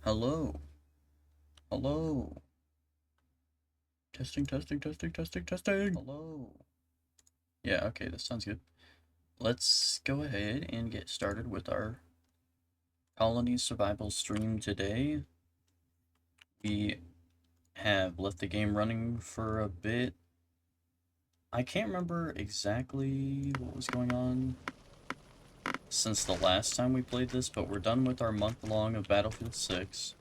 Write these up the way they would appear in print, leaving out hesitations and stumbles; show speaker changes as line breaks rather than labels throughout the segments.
Hello. Hello. Testing, testing, testing, testing, testing. Hello. Yeah, okay, this sounds good. Let's go ahead and get started with our colony survival stream today. We have left the game running for a bit. I can't remember exactly what was going on since the last time we played this, but we're done with our month-long of Battlefield 6.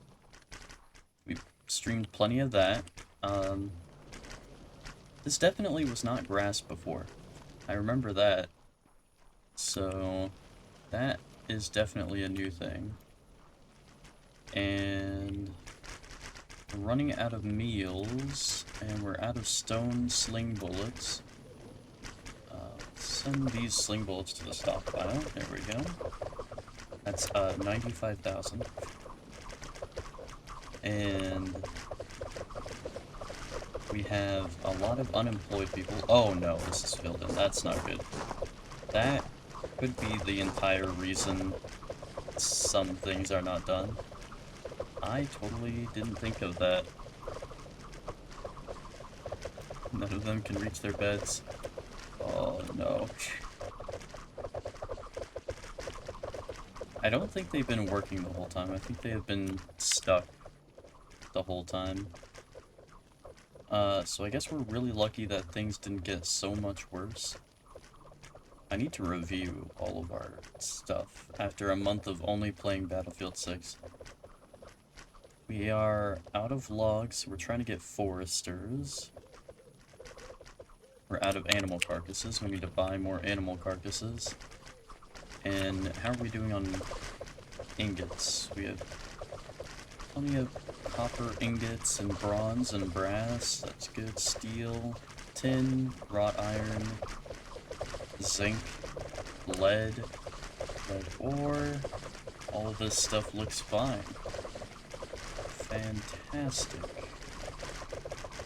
We've streamed plenty of that. This definitely was not grass before. I remember that. So, that is definitely a new thing. And we're running out of meals, and we're out of stone sling bullets. Send these sling bullets to the stockpile. There we go. That's 95,000. And we have a lot of unemployed people. Oh no, this is filled in. That's not good. That could be the entire reason some things are not done. I totally didn't think of that. None of them can reach their beds. Oh no. I don't think they've been working the whole time. I think they have been stuck the whole time. So I guess we're really lucky that things didn't get so much worse. I need to review all of our stuff after a month of only playing Battlefield 6. We are out of logs. We're trying to get foresters. We're out of animal carcasses. We need to buy more animal carcasses. And how are we doing on ingots? We have plenty of copper ingots and bronze and brass. That's good. Steel, tin, wrought iron, zinc, lead ore. All of this stuff looks fine. Fantastic.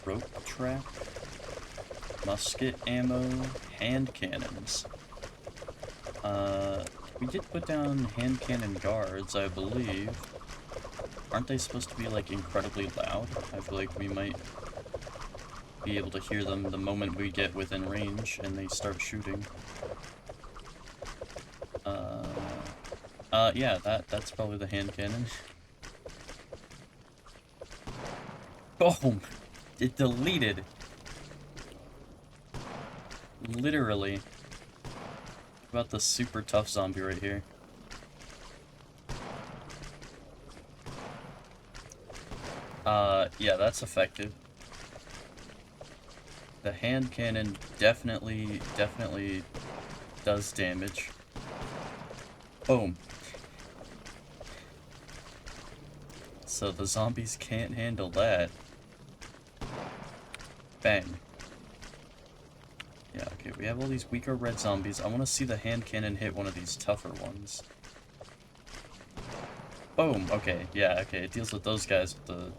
Rope trap, musket ammo, hand cannons. We did put down hand cannon guards, I believe. Aren't they supposed to be, like, incredibly loud? I feel like we might be able to hear them the moment we get within range and they start shooting. Yeah, that's probably the hand cannon. Boom! It deleted. Literally. What about the super tough zombie right here? Yeah, that's effective. The hand cannon definitely does damage. Boom. So the zombies can't handle that. Bang. Yeah, okay, we have all these weaker red zombies. I want to see the hand cannon hit one of these tougher ones. Boom! Okay, yeah, okay, it deals with those guys with the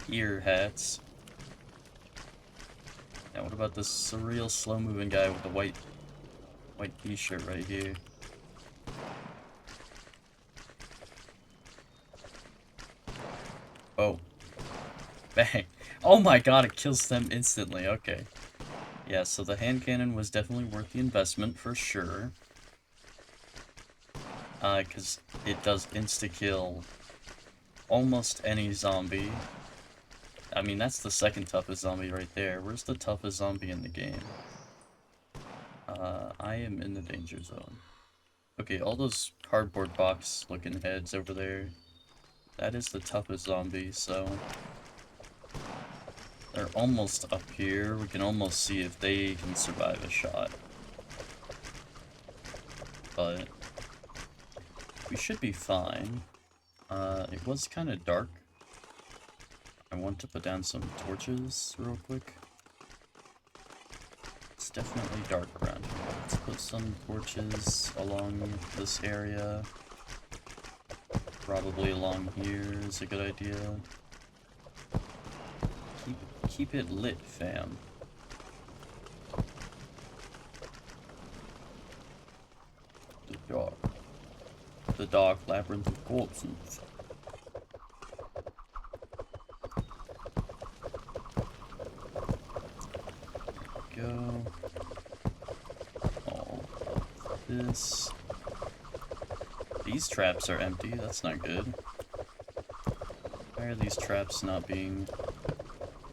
ear hats. Now what about this surreal slow-moving guy with the white t-shirt right here? Oh. Bang. Oh my god, it kills them instantly, okay. Yeah, so the hand cannon was definitely worth the investment for sure. Because it does insta-kill almost any zombie. I mean, that's the second toughest zombie right there. Where's the toughest zombie in the game? I am in the danger zone. Okay, all those cardboard box looking heads over there, that is the toughest zombie, so they're almost up here. We can almost see if they can survive a shot. But we should be fine. It was kind of dark. I want to put down some torches real quick. It's definitely dark around here. Let's put some torches along this area. Probably along here is a good idea. Keep it lit, fam. The dark labyrinth of corpses. go. All of this. These traps are empty, that's not good. Why are these traps not being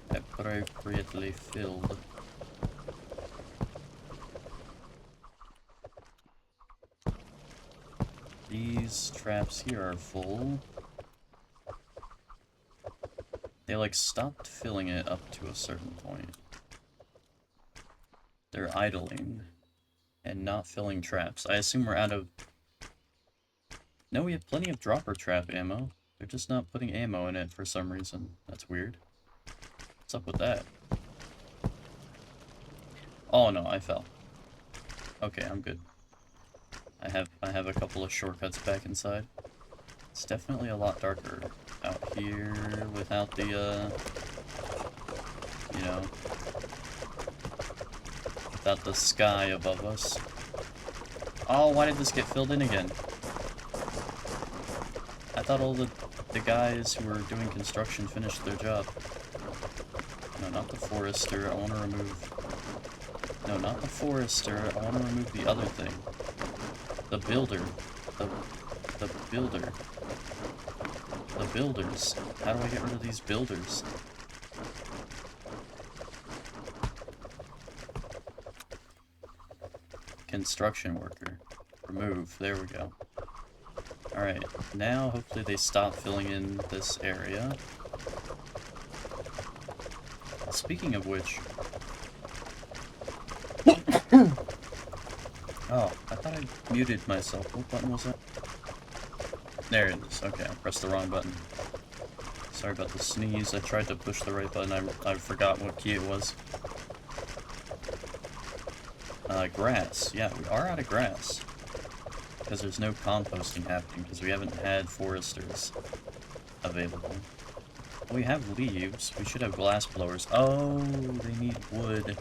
appropriately filled? These traps here are full. They like stopped filling it up to a certain point. They're idling and not filling traps. I assume we're out of... No, we have plenty of dropper trap ammo. They're just not putting ammo in it for some reason. That's weird. What's up with that? Oh no, I fell. Okay, I'm good. I have a couple of shortcuts back inside. It's definitely a lot darker out here without the, you know, without the sky above us. Oh, why did this get filled in again? I thought all the guys who were doing construction finished their job. No, not the forester. I want to remove... No, not the forester. I want to remove the other thing. The builder. The builder. The builders. How do I get rid of these builders? Construction worker. Remove. There we go. Alright, now hopefully they stop filling in this area. Speaking of which... Oh, I thought I muted myself. What button was that? There it is. Okay, I pressed the wrong button. Sorry about the sneeze. I tried to push the right button. I forgot what key it was. Grass. Yeah, we are out of grass. Because there's no composting happening, because we haven't had foresters available. We have leaves. We should have glass blowers. Oh, they need wood.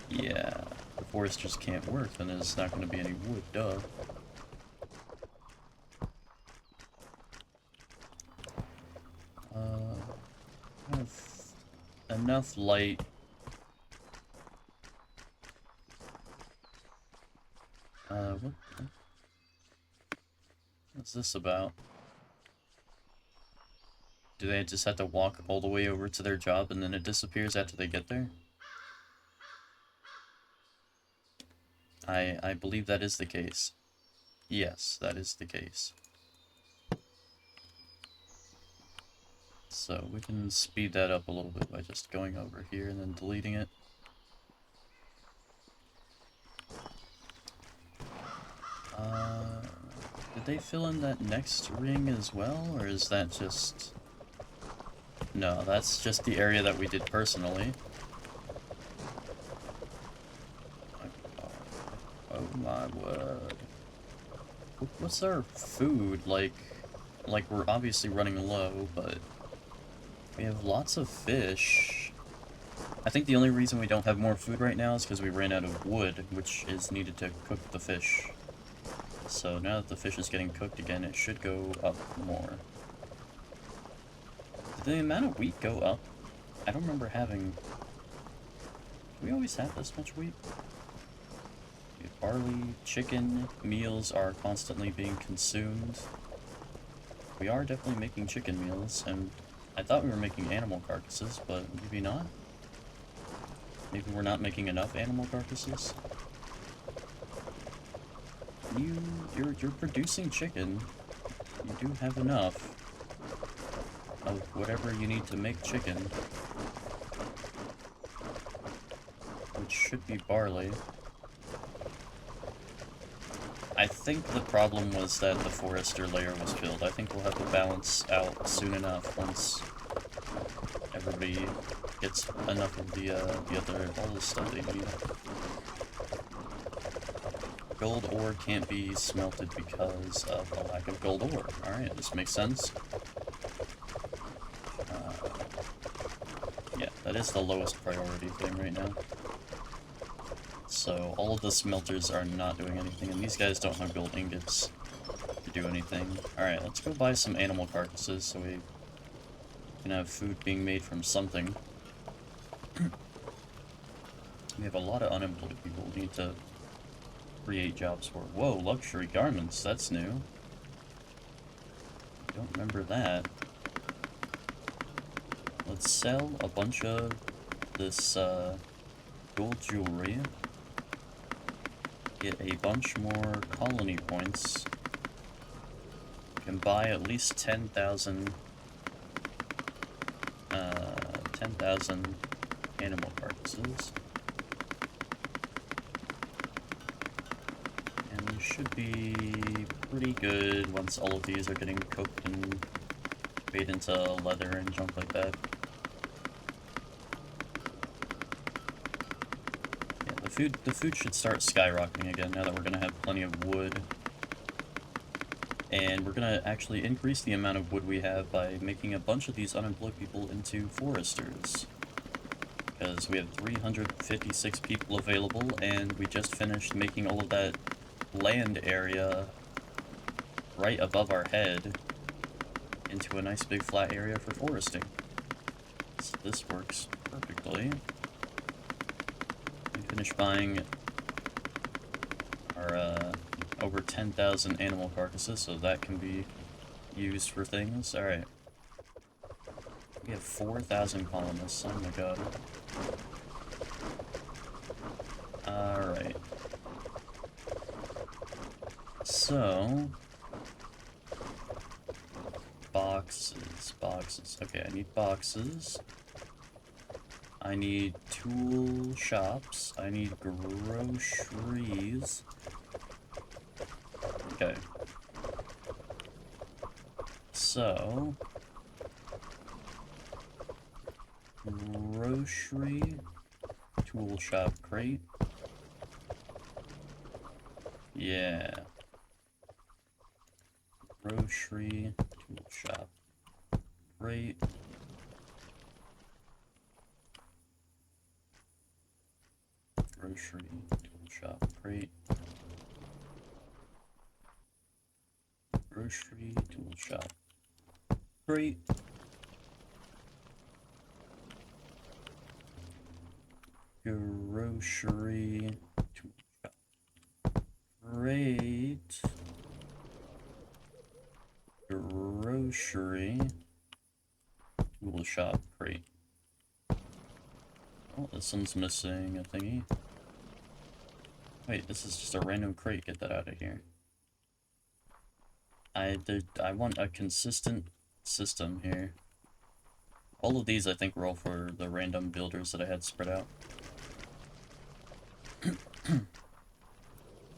Yeah, the foresters can't work, then there's not going to be any wood, duh. I have enough light. What's this about? Do they just have to walk all the way over to their job and then it disappears after they get there? I believe that is the case. Yes, that is the case. So we can speed that up a little bit by just going over here and then deleting it. Did they fill in that next ring as well, or is that just... No, that's just the area that we did personally. Oh my word. What's our food like? Like, we're obviously running low, but we have lots of fish. I think the only reason we don't have more food right now is because we ran out of wood, which is needed to cook the fish. So now that the fish is getting cooked again, it should go up more. Did the amount of wheat go up? I don't remember having... Do we always have this much wheat? We have barley, chicken, meals are constantly being consumed. We are definitely making chicken meals, and I thought we were making animal carcasses, but maybe not? Maybe we're not making enough animal carcasses? You're producing chicken. You do have enough of whatever you need to make chicken, which should be barley. I think the problem was that the forester layer was filled. I think we'll have to balance out soon enough once everybody gets enough of all the stuff they need. Gold ore can't be smelted because of the lack of gold ore. Alright, this makes sense. Yeah, that is the lowest priority thing right now. So, all of the smelters are not doing anything, and these guys don't have gold ingots to do anything. Alright, let's go buy some animal carcasses so we can have food being made from something. We have a lot of unemployed people we need to create jobs for. Whoa, luxury garments, that's new. Don't remember that. Let's sell a bunch of this gold jewelry. Get a bunch more colony points. We can buy at least 10,000 animal carcasses. And we should be pretty good once all of these are getting cooked and made into leather and junk like that. Yeah, the food should start skyrocketing again now that we're gonna have plenty of wood. And we're gonna actually increase the amount of wood we have by making a bunch of these unemployed people into foresters. Because we have 356 people available, and we just finished making all of that land area right above our head into a nice big flat area for foresting. So this works perfectly. We finished buying our over 10,000 animal carcasses, so that can be used for things. Alright. We have 4,000 colonists, oh my god. Alright. So... boxes. Okay, I need boxes. I need tool shops. I need groceries. Okay. So... grocery, tool shop crate. Yeah. Grocery, tool shop crate. Grocery, tool shop crate. Grocery, tool shop crate. Grocery, tool shop crate. Grocery, tool shop crate. Oh, this one's missing a thingy. Wait, this is just a random crate. Get that out of here. I want a consistent system here. All of these I think were all for the random builders that I had spread out.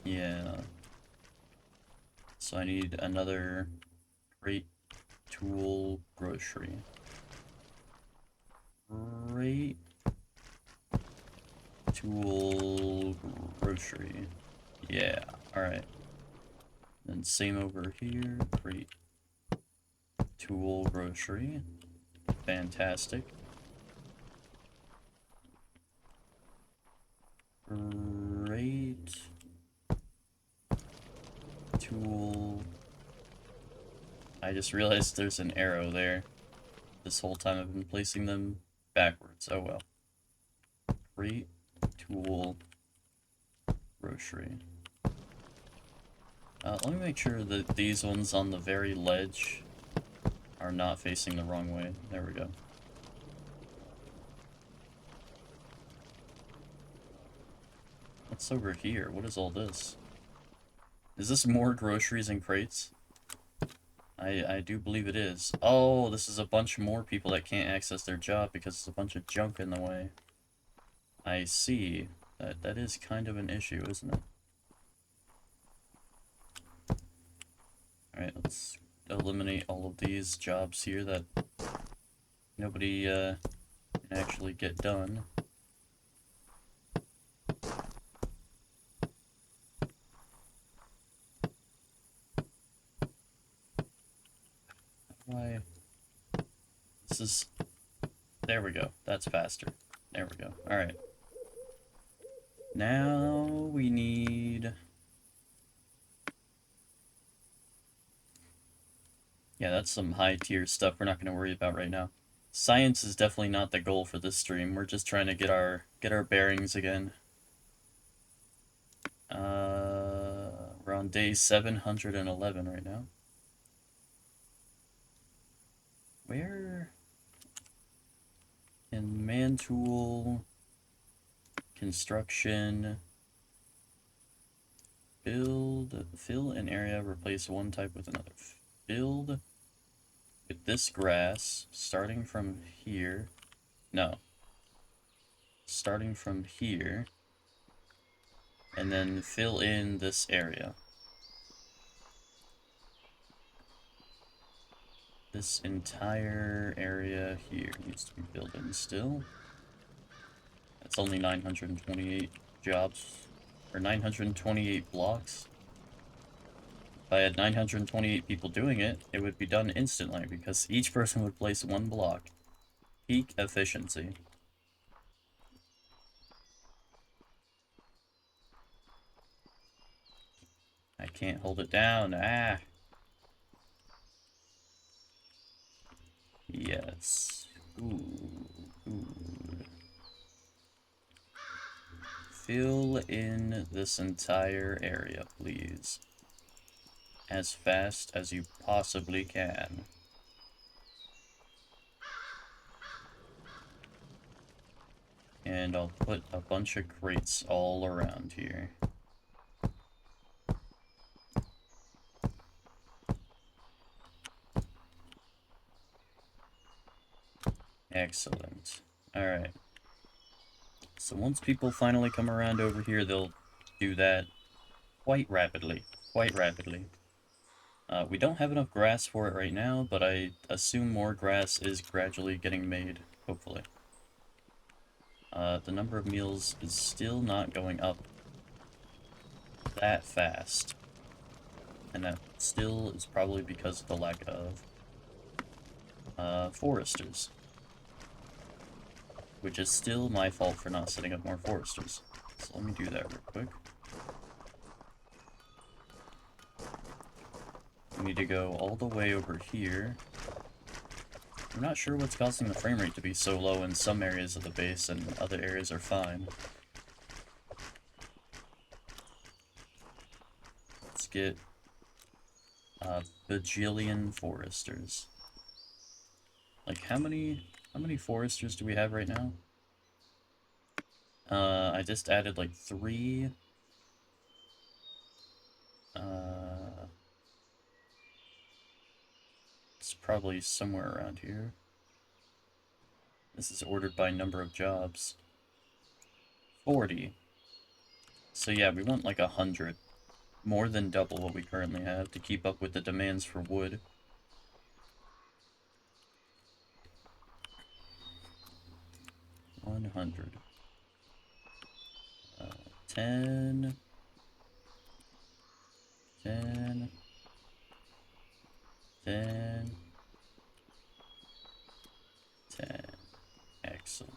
Yeah. So I need another crate, tool, grocery. Crate, tool, grocery. Yeah, alright. Then same over here, crate, tool, grocery. Fantastic. Crate, tool. I just realized there's an arrow there. This whole time I've been placing them backwards. Oh well. Crate, tool, grocery. Let me make sure that these ones on the very ledge are not facing the wrong way. There we go. What's over here? What is all this? Is this more groceries and crates? I do believe it is. Oh, this is a bunch more people that can't access their job because there's a bunch of junk in the way. I see. That is kind of an issue, isn't it? Alright, let's eliminate all of these jobs here that nobody can actually get done. Why? This is... There we go. That's faster. There we go. Alright. Now we need... Yeah, that's some high-tier stuff we're not going to worry about right now. Science is definitely not the goal for this stream. We're just trying to get our get our bearings again. We're on day 711 right now. Where in man tool, construction, build, fill an area, replace one type with another. Build with this grass, starting from here. No. Starting from here. And then fill in this area. This entire area here needs to be filled in still. That's only 928 jobs, or 928 blocks. If I had 928 people doing it, it would be done instantly, because each person would place one block. Peak efficiency. I can't hold it down, ah! Yes. Ooh. Fill in this entire area, please. As fast as you possibly can. And I'll put a bunch of crates all around here. Excellent. Alright. So once people finally come around over here, they'll do that quite rapidly. Quite rapidly. We don't have enough grass for it right now, but I assume more grass is gradually getting made, hopefully. The number of meals is still not going up that fast. And that still is probably because of the lack of foresters. Which is still my fault for not setting up more foresters. So let me do that real quick. We need to go all the way over here. I'm not sure what's causing the frame rate to be so low in some areas of the base and other areas are fine. Let's get a bajillion foresters. Like how many foresters do we have right now? I just added like 3. It's probably somewhere around here. This is ordered by number of jobs. 40. So yeah, we want like 100. More than double what we currently have to keep up with the demands for wood. $100. 10. 10. 10. 10. Excellent.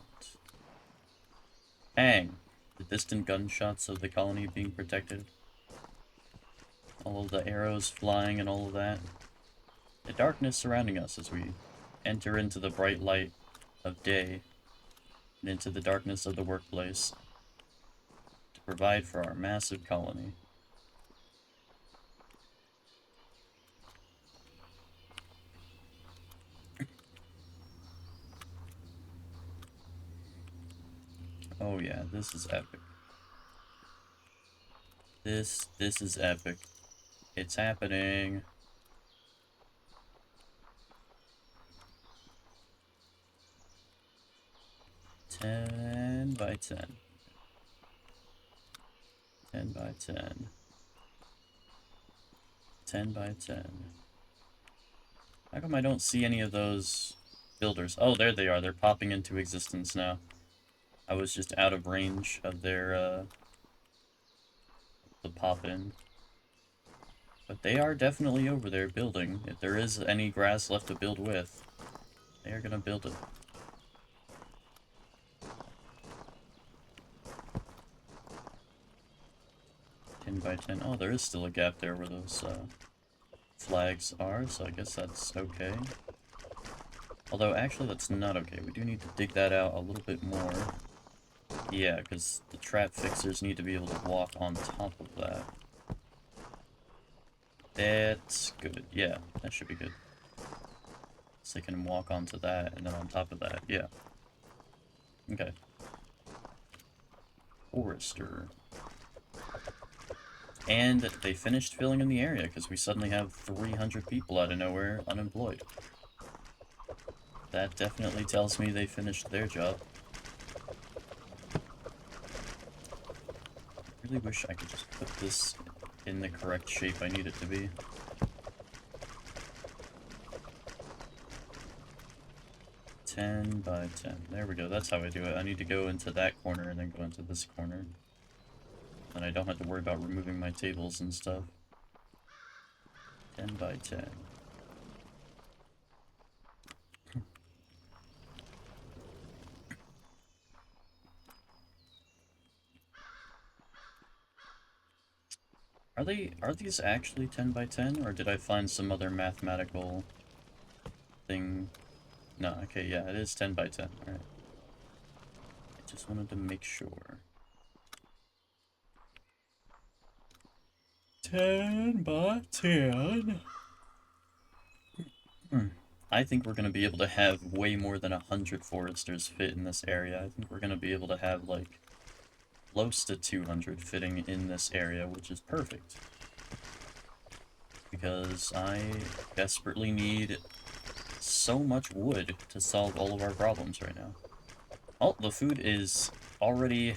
Bang! The distant gunshots of the colony being protected. All of the arrows flying and all of that. The darkness surrounding us as we enter into the bright light of day and into the darkness of the workplace to provide for our massive colony. Oh yeah, this is epic. This is epic. It's happening. $10 by 10. 10 by 10. 10 by 10. How come I don't see any of those builders? Oh, there they are. They're popping into existence now. I was just out of range of their, the pop-in. But they are definitely over there building. If there is any grass left to build with, they are gonna build it. By 10. Oh, there is still a gap there where those flags are, so I guess that's okay. Although, actually, that's not okay. We do need to dig that out a little bit more. Yeah, because the trap fixers need to be able to walk on top of that. That's good. Yeah, that should be good. So they can walk onto that, and then on top of that, yeah. Okay. Forester. And they finished filling in the area, because we suddenly have 300 people out of nowhere unemployed. That definitely tells me they finished their job. I really wish I could just put this in the correct shape I need it to be. 10 by 10. There we go. That's how I do it. I need to go into that corner and then go into this corner. And I don't have to worry about removing my tables and stuff. 10 by 10. Are these actually 10 by 10, or did I find some other mathematical thing? No, okay, yeah, it is 10 by 10. Alright. I just wanted to make sure. 10 by 10. I think we're going to be able to have way more than 100 foresters fit in this area. I think we're going to be able to have, like, close to 200 fitting in this area, which is perfect. Because I desperately need so much wood to solve all of our problems right now. Oh, the food is already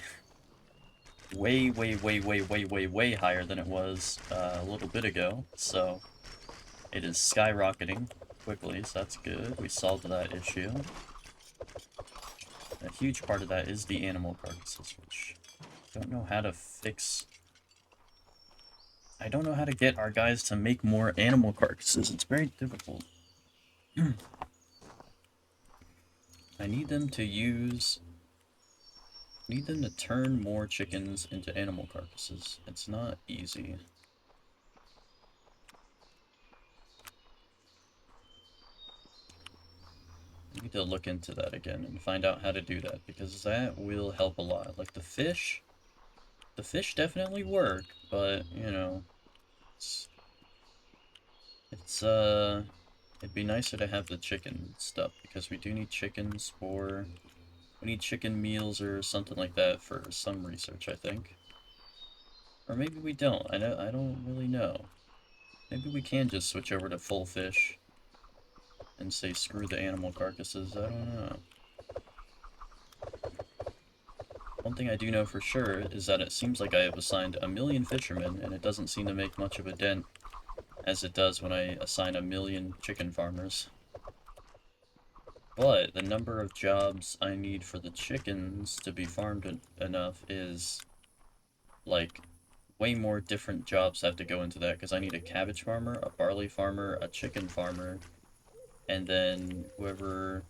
way, way, way, way, way, way, way higher than it was a little bit ago, so it is skyrocketing quickly, so that's good. We solved that issue. A huge part of that is the animal carcasses, which I don't know how to fix. I don't know how to get our guys to make more animal carcasses. It's very difficult. I need them to turn more chickens into animal carcasses. It's not easy. I need to look into that again and find out how to do that, because that will help a lot. Like the fish definitely work, but, you know, it's, it's it'd be nicer to have the chicken stuff, because we do need chickens for, we need chicken meals or something like that for some research, I think. Or maybe we don't. I don't really know. Maybe we can just switch over to full fish and say screw the animal carcasses. I don't know. One thing I do know for sure is that it seems like I have assigned 1,000,000 fishermen, and it doesn't seem to make much of a dent as it does when I assign 1,000,000 chicken farmers. But the number of jobs I need for the chickens to be farmed enough is, like, way more different jobs have to go into that, because I need a cabbage farmer, a barley farmer, a chicken farmer, and then whoever...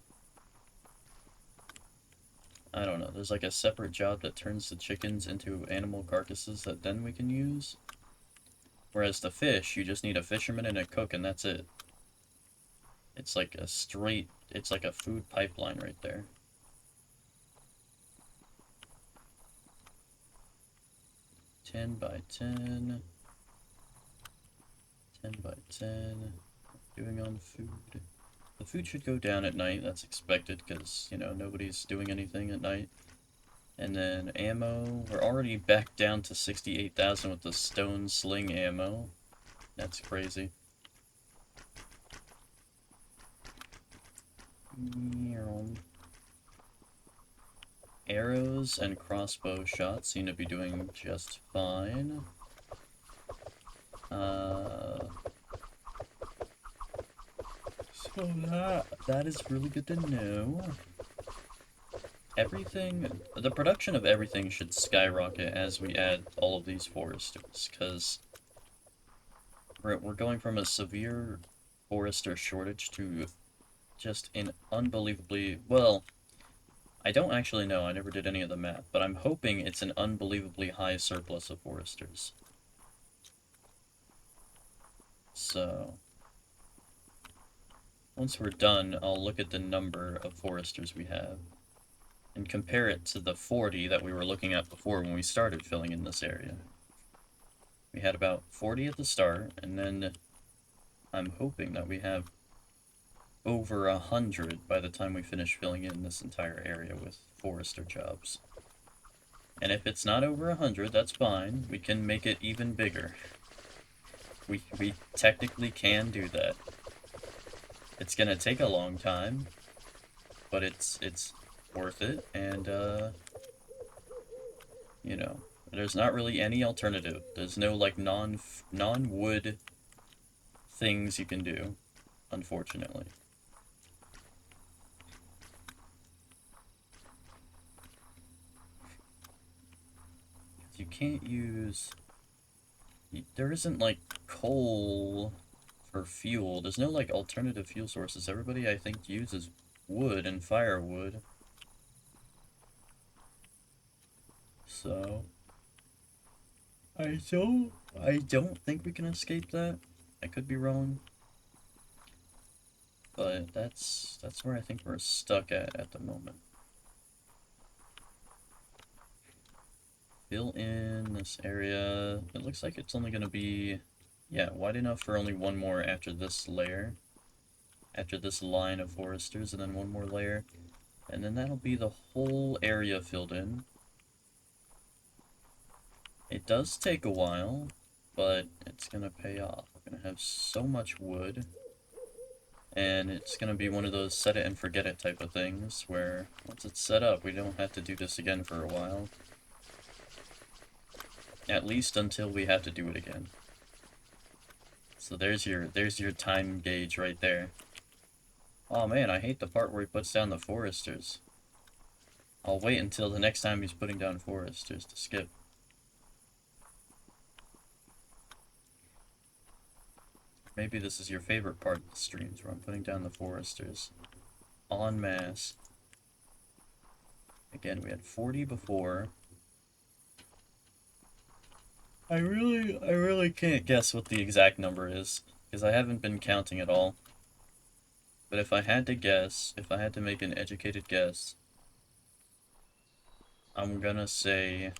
I don't know, there's like a separate job that turns the chickens into animal carcasses that then we can use. Whereas the fish, you just need a fisherman and a cook, and that's it. It's like a straight, it's like a food pipeline right there. Ten by 10. 10 by 10. Doing on food. The food should go down at night, that's expected, because, you know, nobody's doing anything at night. And then ammo, we're already back down to 68,000 with the stone sling ammo. That's crazy. Arrows and crossbow shots seem to be doing just fine. So that is really good to know. Everything, the production of everything should skyrocket as we add all of these foresters, because we're going from a severe forester shortage to just an unbelievably, well, I don't actually know, I never did any of the math, but I'm hoping it's an unbelievably high surplus of foresters. So, once we're done, I'll look at the number of foresters we have. and compare it to the 40 that we were looking at before when we started filling in this area. We had about 40 at the start, and then I'm hoping that we have over 100 by the time we finish filling in this entire area with forester jobs. And if it's not over 100, that's fine. We can make it even bigger. We technically can do that. It's gonna take a long time, but it's worth it, and you know, there's not really any alternative. There's no like non-wood things you can do, unfortunately. You can't use... There isn't like coal for fuel. There's no like alternative fuel sources. Everybody I think uses wood and firewood. So I don't think we can escape that. I could be wrong. But that's where I think we're stuck at the moment. Fill in this area. It looks like it's only going to be, yeah, wide enough for only one more after this layer. After this line of foresters, and then one more layer. And then that'll be the whole area filled in. It does take a while, but it's going to pay off. We're going to have so much wood. And it's going to be one of those set it and forget it type of things, where once it's set up, we don't have to do this again for a while. At least until we have to do it again. So there's your time gauge right there. Oh man, I hate the part where he puts down the foresters. I'll wait until the next time he's putting down foresters to skip. Maybe this is your favorite part of the streams, where I'm putting down the foresters. En masse. Again, we had 40 before. I really can't guess what the exact number is, because I haven't been counting at all. But if I had to guess, if I had to make an educated guess, I'm gonna say,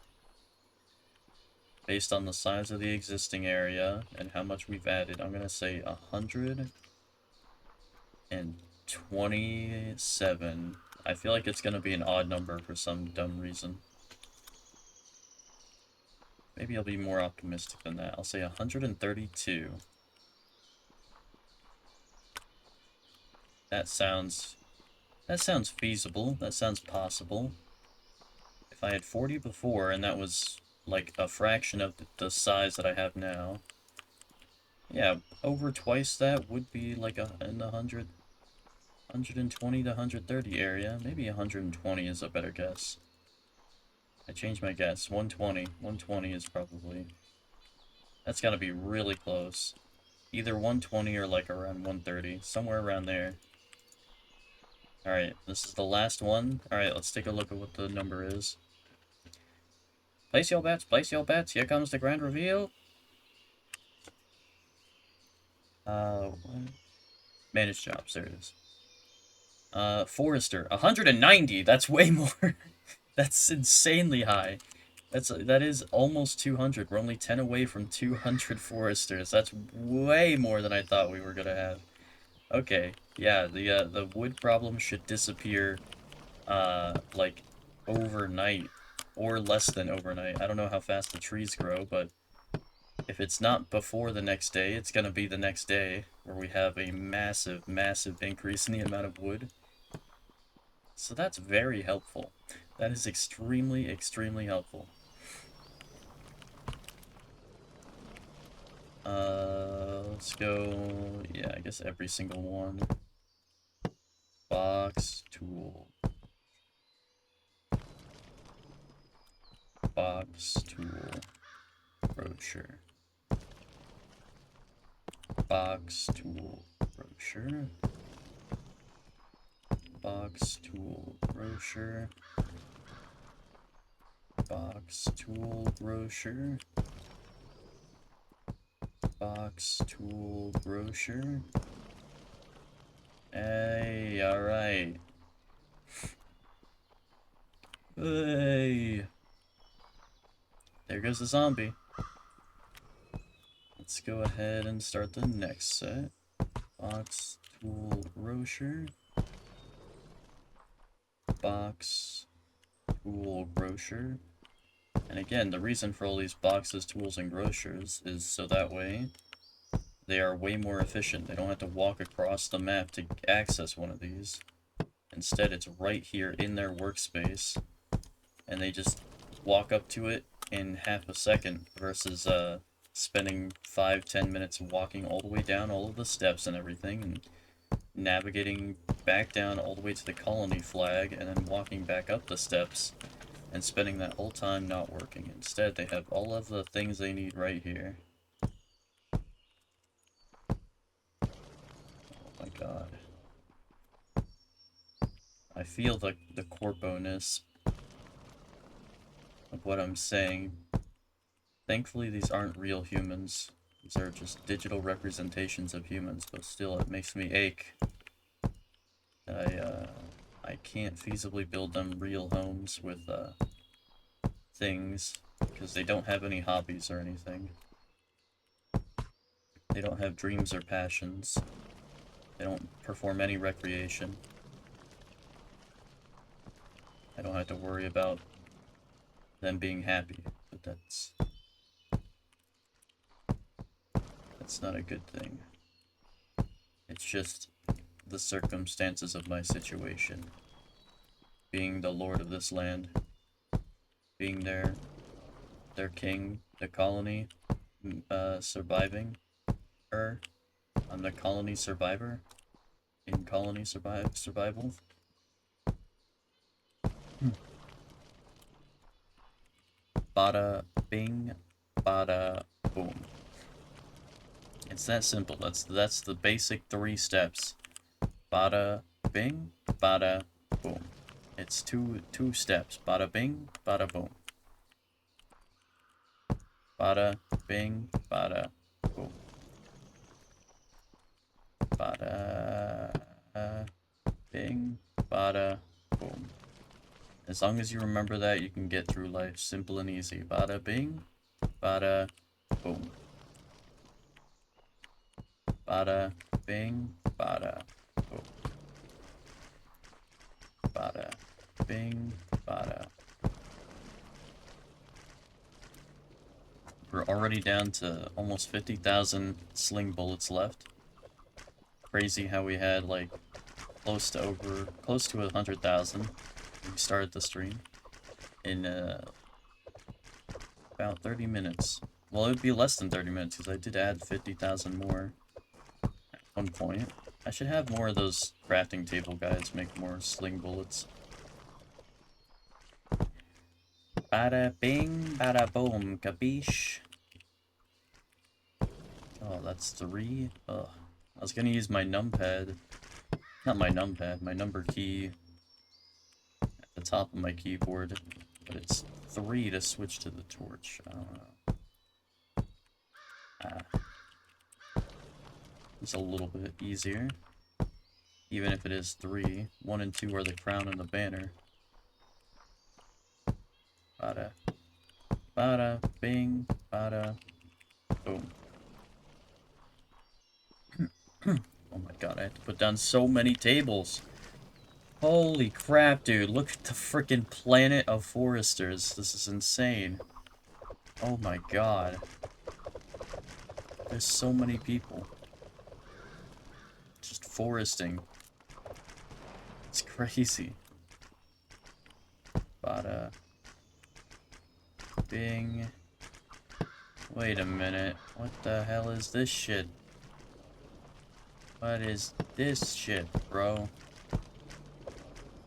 based on the size of the existing area and how much we've added, I'm gonna say 127. I feel like it's gonna be an odd number for some dumb reason. Maybe I'll be more optimistic than that. I'll say 132. That sounds feasible. That sounds possible. If I had 40 before, and that was like a fraction of the size that I have now, yeah, over twice that would be like in the 120 to 130 area. Maybe 120 is a better guess. I changed my guess. 120. 120 is probably... That's gotta be really close. Either 120 or like around 130. Somewhere around there. Alright, this is the last one. Alright, let's take a look at what the number is. Place your bets, place your bets. Here comes the grand reveal. Manage jobs, there it is. Forester, 190. That's way more. That's insanely high. That is almost 200. We're only 10 away from 200 foresters. That's way more than I thought we were gonna have. Okay, yeah, the wood problem should disappear, like, overnight, or less than overnight. I don't know how fast the trees grow, but if it's not before the next day, it's gonna be the next day, where we have a massive, massive increase in the amount of wood. So that's very helpful. That is extremely, extremely helpful. Let's go, yeah, I guess every single one. Box, tool. Box, tool, brochure. Box, tool, brochure. Box, tool, brochure. Box, tool, brochure. Box, tool, brochure. Hey, alright. Hey! There goes the zombie. Let's go ahead and start the next set. Box, tool, grocer. Box, tool, grocer. And again, the reason for all these boxes, tools, and grocers is so that way they are way more efficient. They don't have to walk across the map to access one of these. Instead, it's right here in their workspace, and they just walk up to it in half a second versus spending 5-10 minutes walking all the way down all of the steps and everything, and navigating back down all the way to the colony flag, and then walking back up the steps, and spending that whole time not working. Instead, they have all of the things they need right here. Oh my god. I feel the corpo-ness of what I'm saying. Thankfully, these aren't real humans. These are just digital representations of humans, but still, it makes me ache that I can't feasibly build them real homes with things, because they don't have any hobbies or anything. They don't have dreams or passions. They don't perform any recreation. I don't have to worry about them being happy, but that's not a good thing. It's just the circumstances of my situation. Being the lord of this land, being their king, the colony, surviving. I'm the colony survivor in colony survival. Bada bing, bada boom. It's that simple. That's the basic 3 steps. Bada bing, bada boom. It's two steps. Bada bing, bada boom. Bada bing, bada boom. Bada bing, bada boom. As long as you remember that, you can get through life simple and easy. Bada bing, bada boom. Bada bing, bada boom. Bada bing, bada. We're already down to almost 50,000 sling bullets left. Crazy how we had like close to 100,000 when we started the stream in about 30 minutes. Well, it would be less than 30 minutes because I did add 50,000 more at one point. I should have more of those crafting table guides make more sling bullets. Bada bing, bada boom, capiche? Oh, that's 3? Ugh. I was gonna use my numpad. Not my numpad, my number key at the top of my keyboard. But it's 3 to switch to the torch. I don't know. It's a little bit easier. Even if it is 3. 1 and 2 are the crown and the banner. Bada. Bada. Bing. Bada. Boom. Oh my god, I have to put down so many tables. Holy crap, dude. Look at the freaking planet of foresters. This is insane. Oh my god. There's so many people. Just foresting. It's crazy. Bada. Bing. Wait a minute. What the hell is this shit? What is this shit, bro?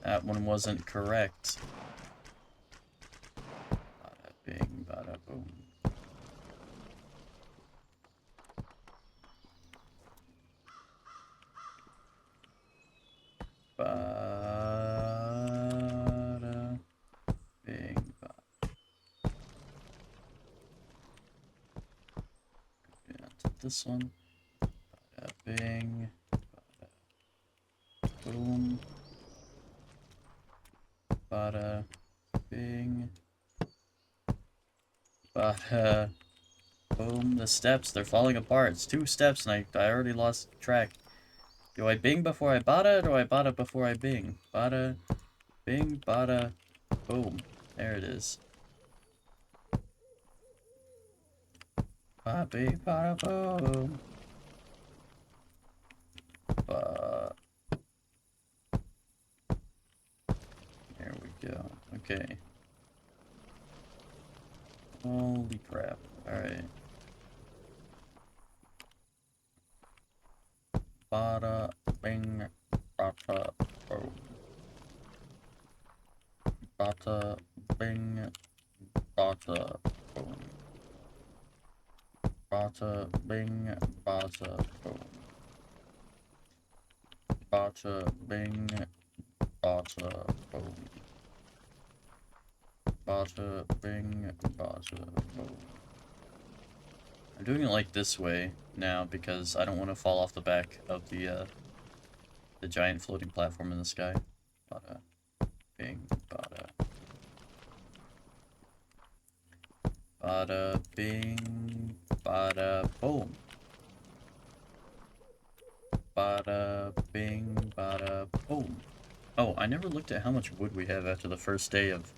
That one wasn't correct. Bada bing, bada boom. Bada bing, bada. Yeah, take this one. Bada bing, bada boom. Bada Boom, the steps, they're falling apart. It's 2 steps and I already lost track. Do I bing before I bada, or do I bada before I bing? Bada, bing, bada, boom. There it is. Bada, bing, bada, boom. There we go. Okay. Holy crap. Alright. Bada, bing, bada, boom. Bada, bing, bada, boom. Bada, bing, bada, boom. Bada, bing, bada, boom. Bada, bing, bada, boom. I'm doing it like this way now because I don't want to fall off the back of the giant floating platform in the sky. Bada, bing, bada. Bada, bing, bada, boom. Bada, bing, bada, boom. Oh, I never looked at how much wood we have after the first day of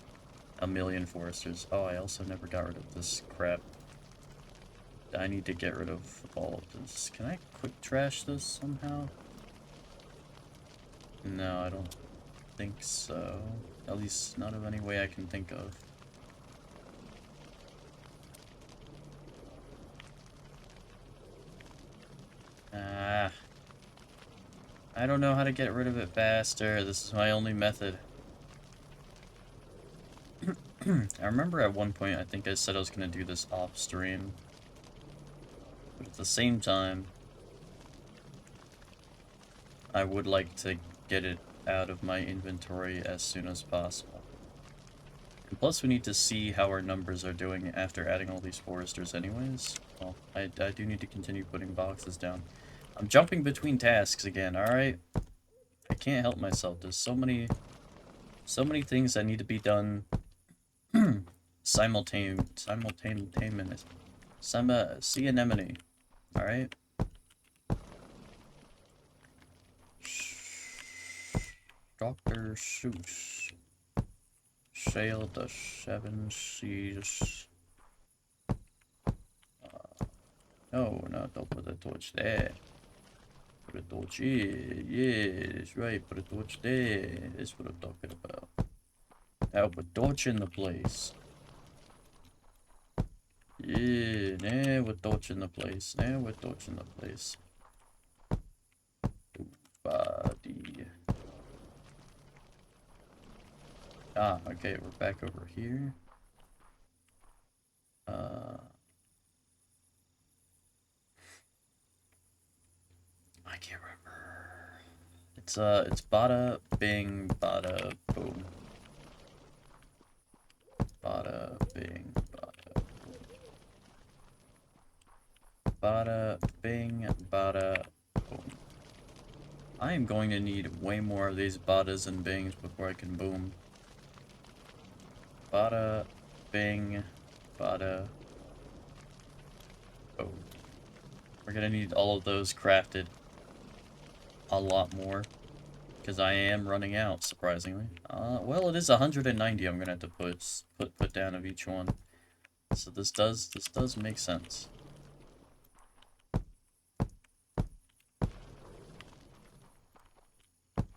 a million foresters. Oh, I also never got rid of this crap. I need to get rid of all of this. Can I quick trash this somehow? No, I don't think so. At least not of any way I can think of. Ah. I don't know how to get rid of it faster. This is my only method. I remember at one point I think I said I was going to do this off stream. But at the same time, I would like to get it out of my inventory as soon as possible. And plus we need to see how our numbers are doing after adding all these foresters anyways. Well, I do need to continue putting boxes down. I'm jumping between tasks again, alright? I can't help myself. There's so many things that need to be done simultaneous. See anemone. Alright? Dr. Seuss. Sail the 7 seas. No, don't put the torch there. Put a torch here. Yeah, that's right. Put a torch there. That's what I'm talking about. Now put torch in the place. Yeah, now we're torching the place. Now we're torching the place. Body. Ah, okay, we're back over here. I can't remember. It's bada bing bada boom. Bada bing bada boom. Bada bing bada boom. I am going to need way more of these badas and bings before I can boom. Bada bing bada boom. We're gonna need all of those crafted a lot more. Because I am running out, surprisingly. Well, it is 190 I'm gonna have to put down of each one. So this does make sense.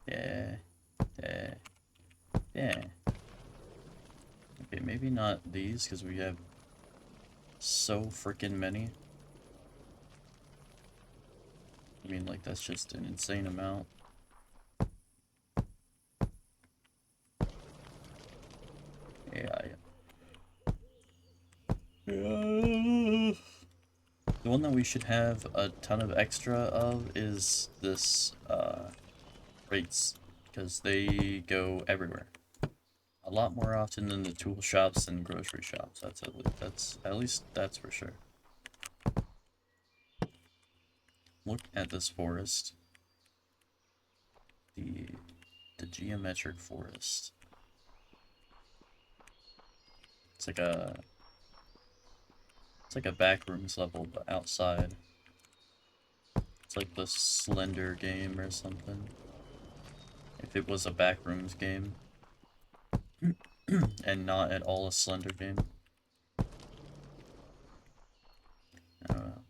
Yeah. Okay, maybe not these, because we have so freaking many. I mean, like, that's just an insane amount. Yeah. The one that we should have a ton of extra of is this, rates, because they go everywhere. A lot more often than the tool shops and grocery shops. That's at least that's for sure. Look at this forest. The geometric forest. It's like a It's like a backrooms level, but outside. It's like the Slender game or something. If it was a backrooms game. And not at all a Slender game. I don't know.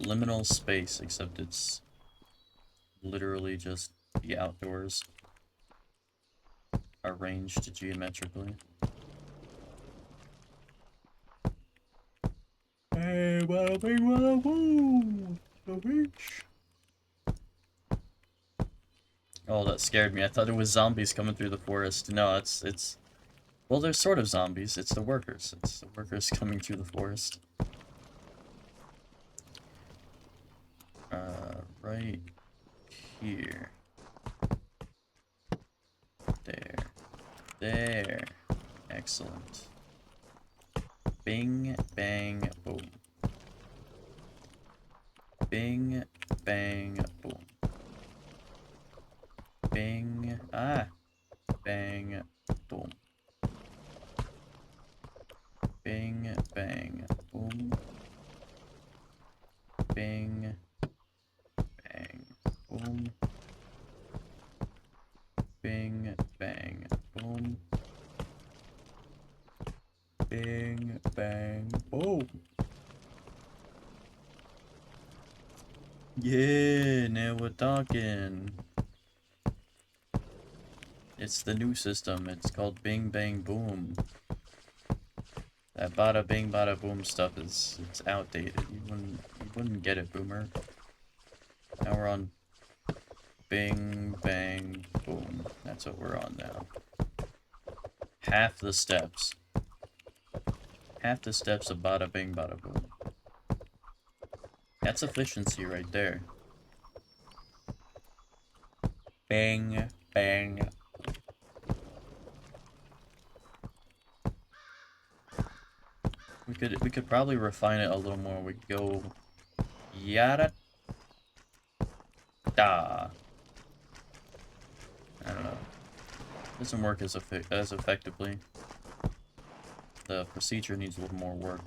Liminal space, except it's literally just the outdoors. Arranged geometrically. Hey, wada bing, wada woo! The beach! Oh, that scared me. I thought it was zombies coming through the forest. No, it's... Well, they're sort of zombies. It's the workers. It's the workers coming through the forest. Right here. There. There. Excellent. Bing, bang, boom. Bing, bang, boom. Bing, bang, boom. Bing, bang, boom. Bing, bang, boom. Bing, bang, boom. Bing, bang, boom. Yeah, now we're talking. It's the new system. It's called Bing, Bang, Boom. That bada bing, bada boom stuff it's outdated. You wouldn't get it, boomer. Now we're on Bing, Bang, Boom. That's what we're on now. Half the steps. Half the steps of bada bing, bada boom. That's efficiency right there. Bang, bang. We could probably refine it a little more. We could go yada da. I don't know. Doesn't work as effectively. The procedure needs a little more work.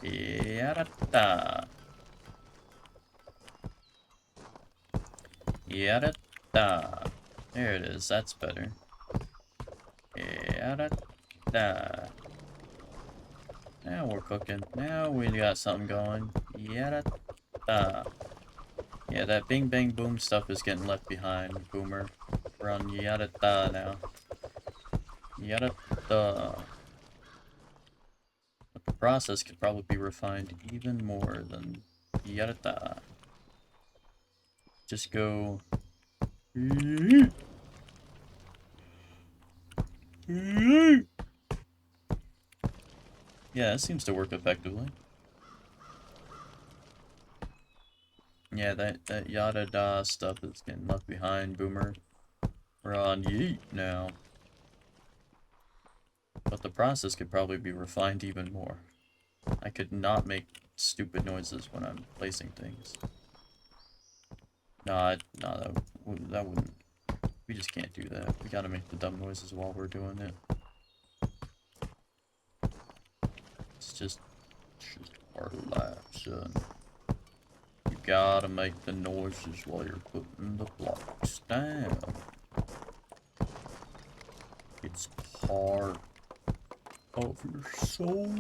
Yada da. Yada da. There it is. That's better. Yada da. Now we're cooking. Now we got something going. Yada da. Yeah, that bing bang boom stuff is getting left behind, boomer. We're on yada da now. Yada da. But the process could probably be refined even more than yada da. Just go. Yeah, it seems to work effectively. Yeah, that yada da stuff is getting left behind, boomer. We're on yeet now. But the process could probably be refined even more. I could not make stupid noises when I'm placing things. No, that wouldn't. We just can't do that. We gotta make the dumb noises while we're doing it. It's just part of life, son. You gotta make the noises while you're putting the blocks down. It's part of your soul.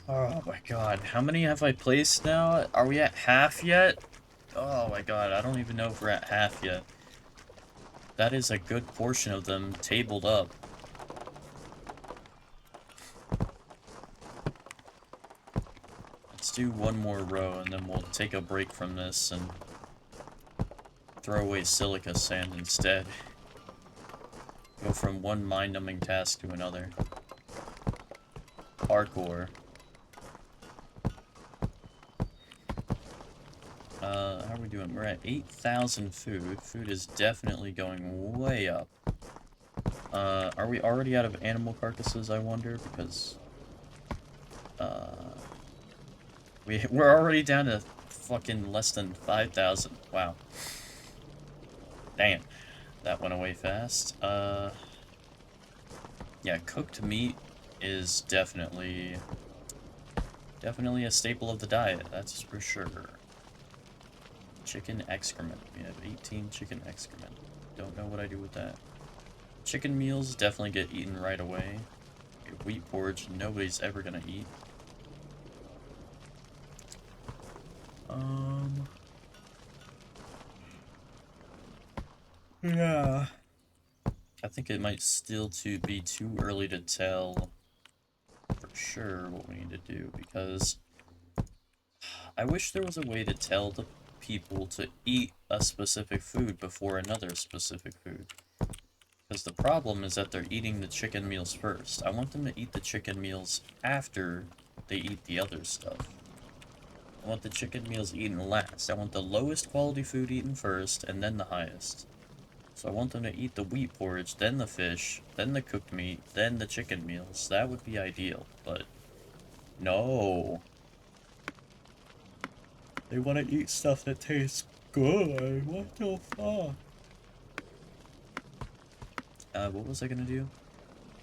Oh my god, how many have I placed now? Are we at half yet? Oh my god, I don't even know if we're at half yet. That is a good portion of them tabled up. Let's do one more row and then we'll take a break from this and throw away silica sand instead. Go from one mind-numbing task to another. Parkour. How are we doing? We're at 8,000 food. Food is definitely going way up. Are we already out of animal carcasses, I wonder? Because, we're already down to fucking less than 5,000. Wow. Damn. That went away fast. Yeah, cooked meat is definitely a staple of the diet, that's for sure. Chicken excrement. We have 18 chicken excrement. Don't know what I do with that. Chicken meals definitely get eaten right away. Wheat porridge, nobody's ever gonna eat. Yeah. I think it might still be too early to tell for sure what we need to do, because I wish there was a way to tell the people to eat a specific food before another specific food. Because the problem is that they're eating the chicken meals first. I want them to eat the chicken meals after they eat the other stuff. I want the chicken meals eaten last. I want the lowest quality food eaten first, and then the highest. So I want them to eat the wheat porridge, then the fish, then the cooked meat, then the chicken meals. That would be ideal, but no. They want to eat stuff that tastes good. What the fuck? What was I gonna do?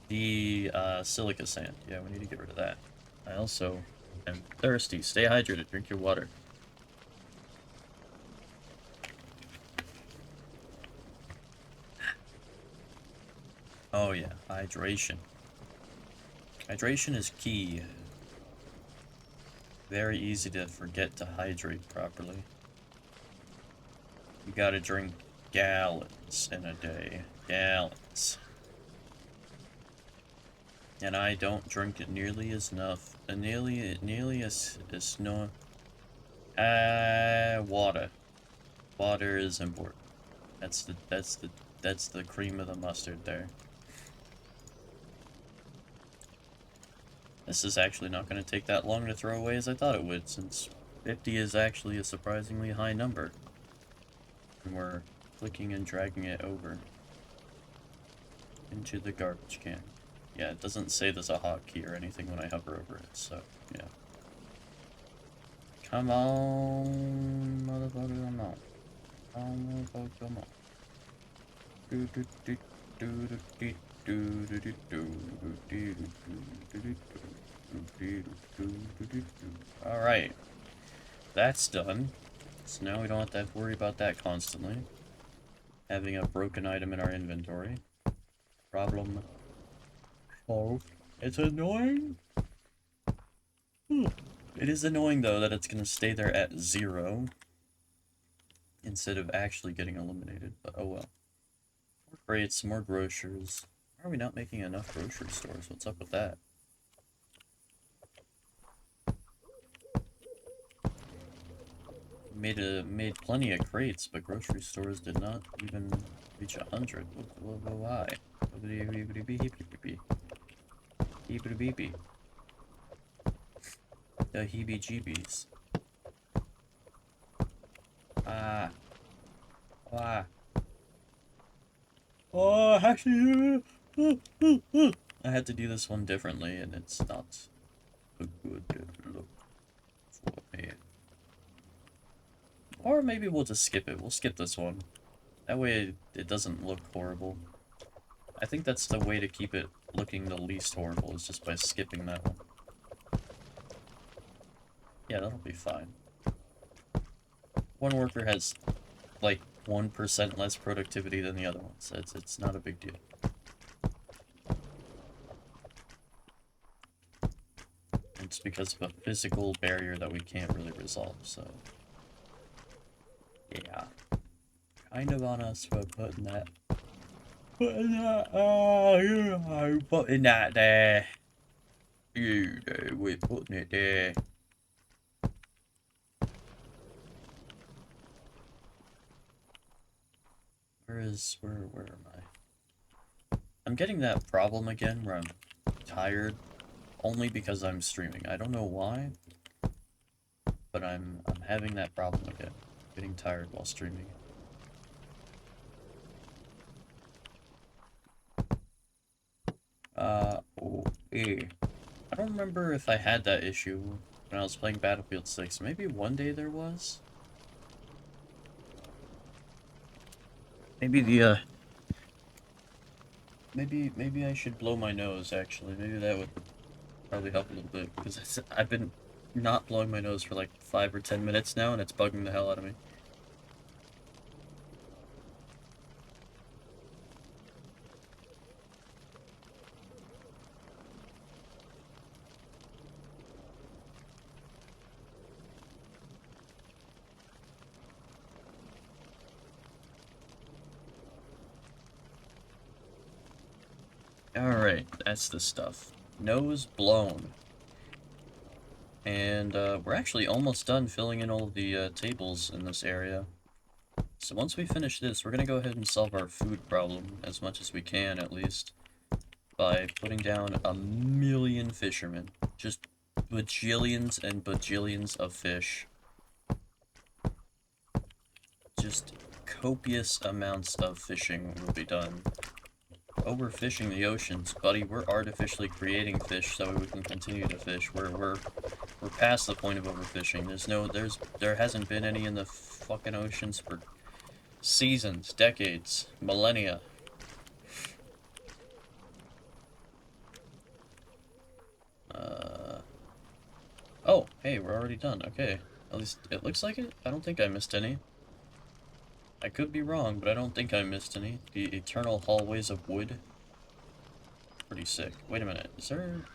The silica sand. Yeah, we need to get rid of that. I also am thirsty. Stay hydrated. Drink your water. Oh yeah, hydration. Hydration is key. Very easy to forget to hydrate properly. You gotta drink gallons in a day. Gallons. And I don't drink it nearly as enough. Nearly as no. Water. Water is important. That's the cream of the mustard there. This is actually not going to take that long to throw away as I thought it would, since 50 is actually a surprisingly high number. And we're clicking and dragging it over into the garbage can. Yeah, it doesn't say there's a hotkey or anything when I hover over it, so, yeah. Come on, motherfucker, come on. Come on, motherfucker, come on. Do do do do do do do do do do do do do. Alright. That's done. So now we don't have to worry about that constantly. Having a broken item in our inventory. Problem solved. It's annoying. It is annoying though that it's gonna stay there at 0 instead of actually getting eliminated, but oh well. More crates, more grocers. Why are we not making enough grocery stores? What's up with that? Made plenty of crates, but grocery stores did not even reach 100. Why? The heebie-jeebies. Ah. Ah. Oh, actually, I had to do this one differently, and it's not a good look for me. Or maybe we'll just skip it. We'll skip this one. That way it doesn't look horrible. I think that's the way to keep it looking the least horrible, is just by skipping that one. Yeah, that'll be fine. One worker has, like, 1% less productivity than the other one, so it's not a big deal. It's because of a physical barrier that we can't really resolve, so... yeah. Kind of on us for putting that... putting that there. We're putting it there. Where am I? I'm getting that problem again where I'm tired only because I'm streaming. I don't know why, but I'm having that problem again. Getting tired while streaming. Okay. I don't remember if I had that issue when I was playing Battlefield 6. Maybe one day there was? Maybe maybe I should blow my nose, actually. Maybe that would probably help a little bit, because I've been not blowing my nose for like 5 or 10 minutes now, and it's bugging the hell out of me. Alright, that's the stuff. Nose blown. And we're actually almost done filling in all of the tables in this area. So once we finish this, we're going to go ahead and solve our food problem, as much as we can at least, by putting down 1,000,000 fishermen. Just bajillions and bajillions of fish. Just copious amounts of fishing will be done. Overfishing the oceans, buddy. We're artificially creating fish so we can continue to fish. We're past the point of overfishing. There hasn't been any in the fucking oceans for seasons, decades, millennia. Oh, hey, we're already done. Okay. At least it looks like it. I don't think I missed any. I could be wrong, but I don't think I missed any. The eternal hallways of wood. Pretty sick. Wait a minute. Is there...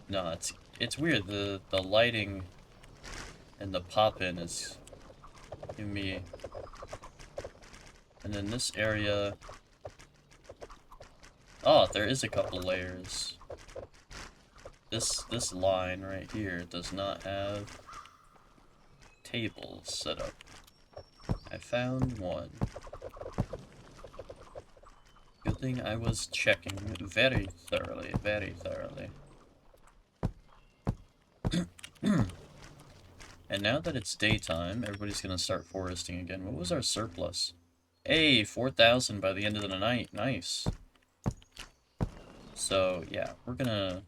No, it's weird. The lighting and the pop-in is giving me... And then this area... Oh, there is a couple layers. This line right here does not have tables set up. I found one. Good thing I was checking very thoroughly, very thoroughly. And now that it's daytime, everybody's gonna start foresting again. What was our surplus? Hey, 4,000 by the end of the night. Nice. So, yeah, we're gonna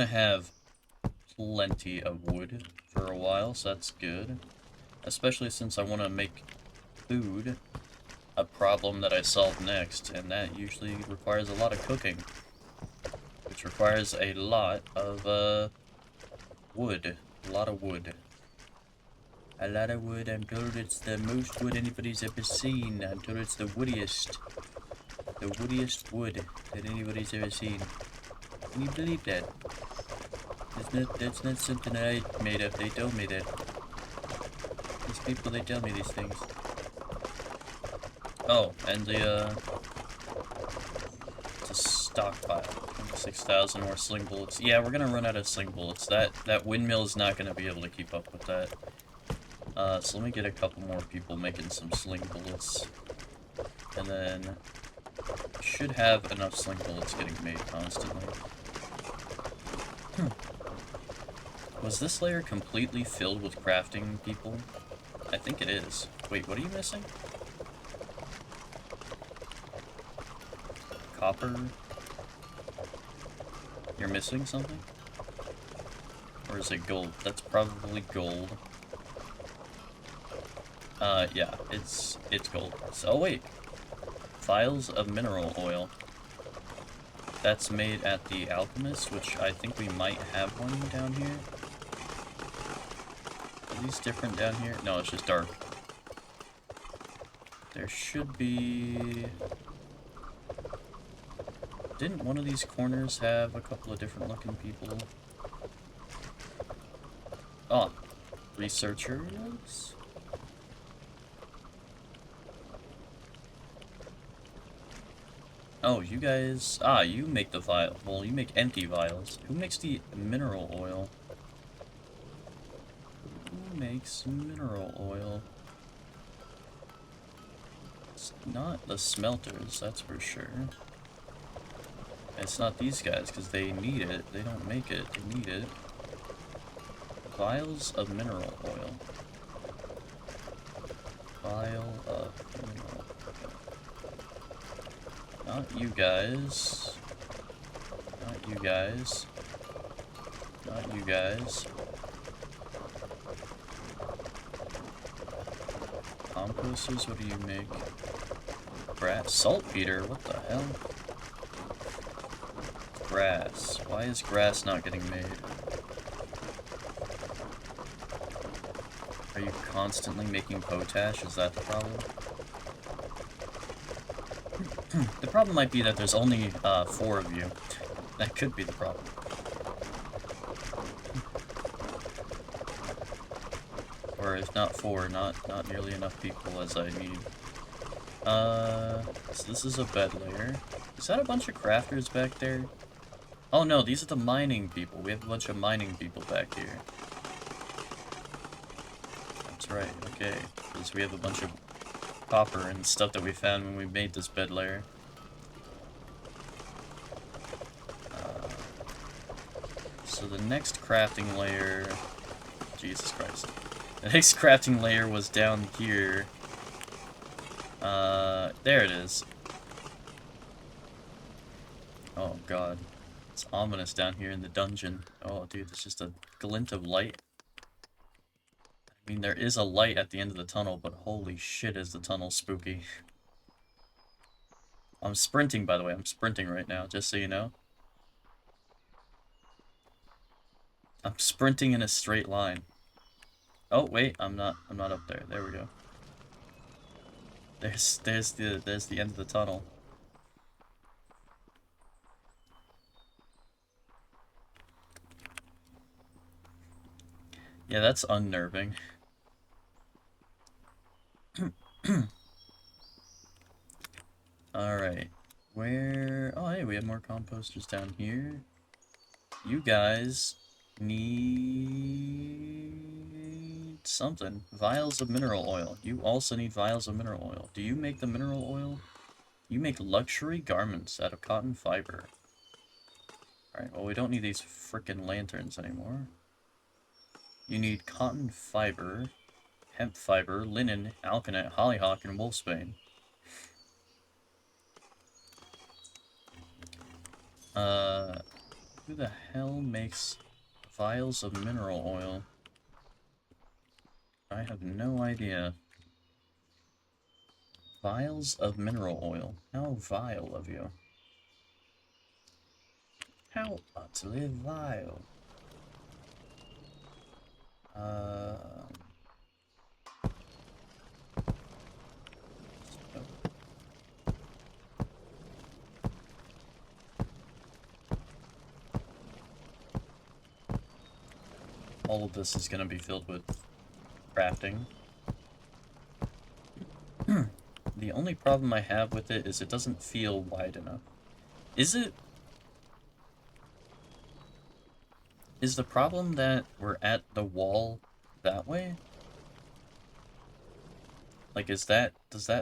have plenty of wood for a while, so that's good. Especially since I want to make food a problem that I solve next, and that usually requires a lot of cooking. Which requires a lot of, wood. A lot of wood. A lot of wood. I'm told it's the most wood anybody's ever seen. I'm told it's the woodiest. The woodiest wood that anybody's ever seen. Can you believe that? That's not something I made up. They told me that. These people, they tell me these things. Oh, and it's a stockpile. 6,000 more sling bullets. Yeah, we're gonna run out of sling bullets. That windmill is not gonna be able to keep up with that. So let me get a couple more people making some sling bullets. And then should have enough sling bullets getting made constantly. Was this layer completely filled with crafting people? I think it is. Wait, what are you missing? Copper? You're missing something? Or is it gold? That's probably gold. Yeah, it's gold. So, oh wait! Vials of mineral oil. That's made at the Alchemist, which I think we might have one down here. Are these different down here? No, it's just dark. There should be... Didn't one of these corners have a couple of different looking people? Oh, researchers? Oh, you guys... Ah, you make the vial. Well, you make empty vials. Who makes the mineral oil? Who makes mineral oil? It's not the smelters, that's for sure. It's not these guys, because they need it. They don't make it, they need it. Vials of mineral oil. Vial of mineral oil. Not you guys. Not you guys. Not you guys. Composters, what do you make? Grass. Saltpeter? What the hell? Grass. Why is grass not getting made? Are you constantly making potash? Is that the problem? The problem might be that there's only 4 of you. That could be the problem. Or if not 4, not nearly enough people as I need. So this is a bed layer. Is that a bunch of crafters back there? Oh no, these are the mining people. We have a bunch of mining people back here. That's right, okay. Because we have a bunch of copper and stuff that we found when we made this bed layer. So the next crafting layer... Jesus Christ. The next crafting layer was down here. There it is. Oh god. It's ominous down here in the dungeon. Oh dude, it's just a glint of light. I mean, there is a light at the end of the tunnel, but holy shit is the tunnel spooky. I'm sprinting, by the way. I'm sprinting right now, just so you know. I'm sprinting in a straight line. Oh wait, I'm not up there. There we go. There's the end of the tunnel. Yeah, that's unnerving. Alright. Where... Oh, hey, we have more composters down here. You guys need something. Vials of mineral oil. You also need vials of mineral oil. Do you make the mineral oil? You make luxury garments out of cotton fiber. Alright, well, we don't need these frickin' lanterns anymore. You need cotton fiber, hemp fiber, linen, alkanet, hollyhock, and wolfsbane. Who the hell makes vials of mineral oil? I have no idea. Vials of mineral oil. How vile of you. How utterly vile. All of this is going to be filled with crafting. The only problem I have with it is it doesn't feel wide enough. Is it? Is the problem that we're at the wall that way? Like, does that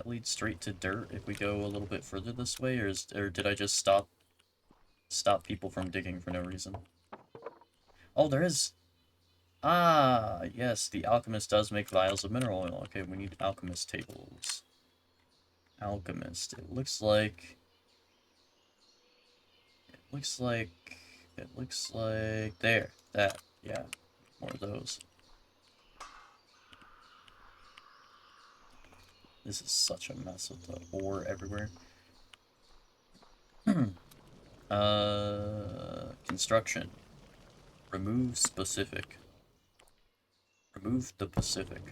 lead straight to dirt if we go a little bit further this way, or did I just stop people from digging for no reason? Oh, there is. Ah, yes, the alchemist does make vials of mineral oil. Okay, we need alchemist tables. Alchemist. It looks like there. That. Yeah. More of those. This is such a mess with the ore everywhere. Construction. Remove specific. Remove the Pacific.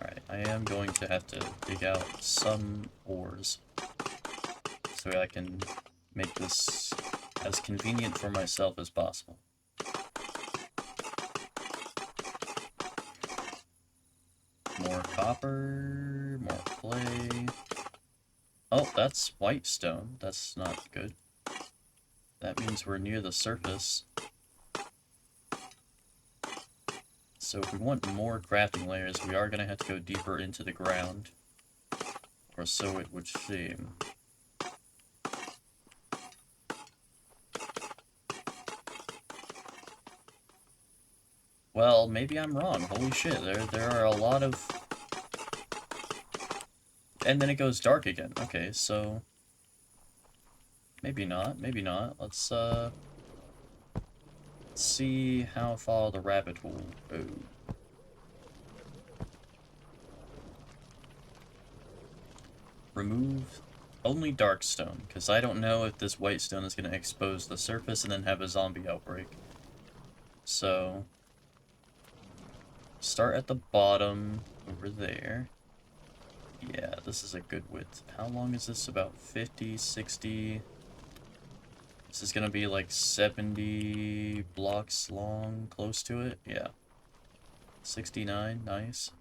Alright, I am going to have to dig out some ores so I can make this as convenient for myself as possible. More copper, more clay. Oh, that's white stone. That's not good. That means we're near the surface. So if we want more crafting layers, we are going to have to go deeper into the ground. Or so it would seem. Well, maybe I'm wrong. Holy shit, there are a lot of... And then it goes dark again. Okay, so... Maybe not, maybe not. Let's see how far the rabbit will go. Remove only dark stone, because I don't know if this white stone is going to expose the surface and then have a zombie outbreak. So, start at the bottom, over there. Yeah, this is a good width. How long is this? About 50, 60... This is gonna be like 70 blocks long, close to it. Yeah. 69, nice.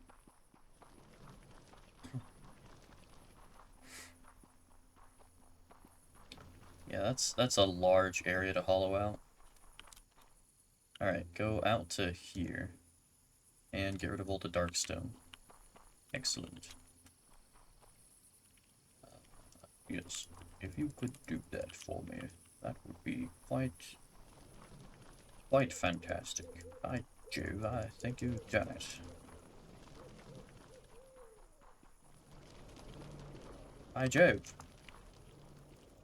Yeah, that's a large area to hollow out. Alright, go out to here. And get rid of all the dark stone. Excellent. Yes, if you could do that for me, that would be quite fantastic. By Jove, I think you've done it. By Jove.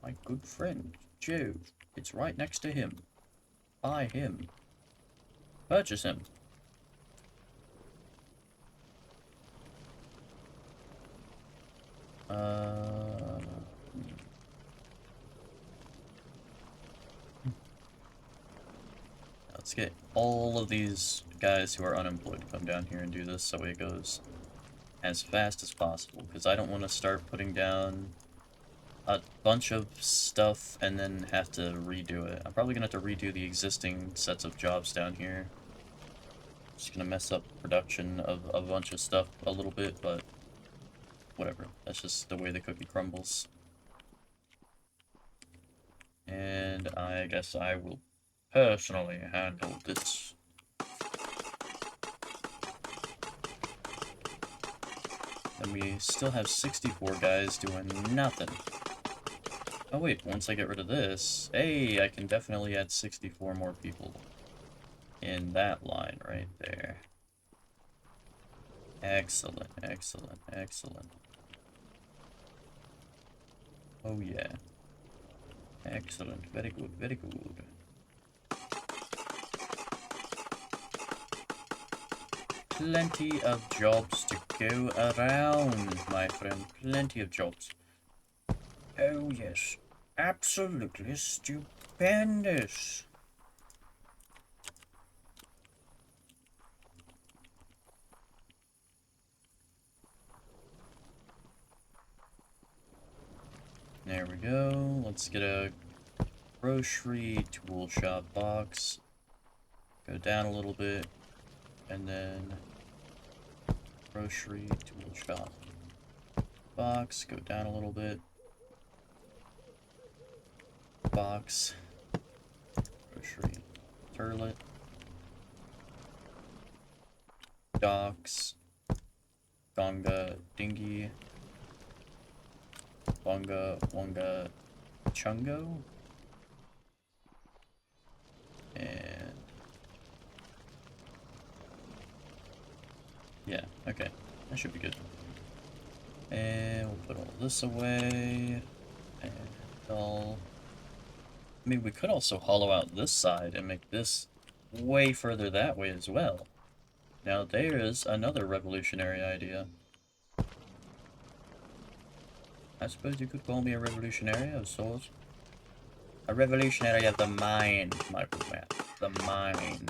My good friend, Jove. It's right next to him. Buy him. Purchase him. Let's get all of these guys who are unemployed to come down here and do this so it goes as fast as possible, because I don't want to start putting down a bunch of stuff and then have to redo it. I'm probably going to have to redo the existing sets of jobs down here. Just going to mess up production of a bunch of stuff a little bit, but whatever. That's just the way the cookie crumbles. And I guess I will personally handle this. And we still have 64 guys doing nothing. Oh wait, once I get rid of this, hey, I can definitely add 64 more people in that line right there. Excellent, excellent, excellent. Oh yeah. Excellent, very good, very good. Plenty of jobs to go around, my friend. Plenty of jobs. Oh yes, absolutely stupendous. There we go. Let's get a grocery tool shop box. Go down a little bit. And then grocery tool shop box. Go down a little bit. Box. Grocery turlet. Docks. Gonga dinghy. Wonga Wonga Chungo. And yeah, okay. That should be good. And we'll put all this away. And all. I mean, we could also hollow out this side and make this way further that way as well. Now there's another revolutionary idea. I suppose you could call me a revolutionary of sorts. A revolutionary of the mind, my good man. The mind.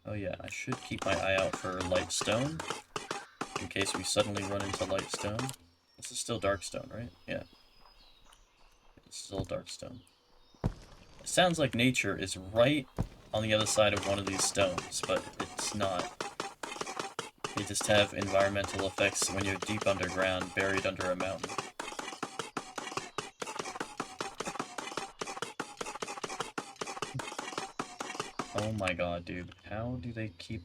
Oh yeah, I should keep my eye out for light stone, in case we suddenly run into light stone. This is still dark stone, right? Yeah. This is all dark stone. It sounds like nature is right on the other side of one of these stones, but it's not. They just have environmental effects when you're deep underground, buried under a mountain. Oh my god, dude. How do they keep...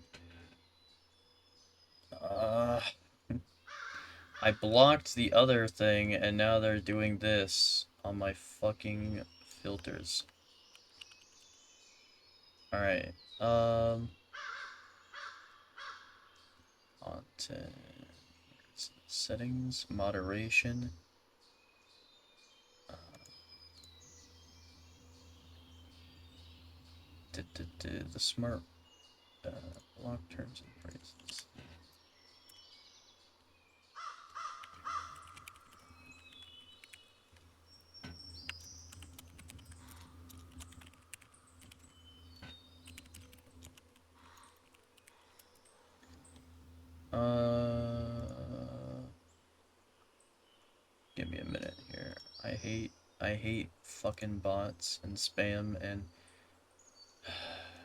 I blocked the other thing, and now they're doing this on my fucking filters. Alright, content... Settings, moderation. The smart block terms and phrases. Give me a minute here. I hate fucking bots and spam and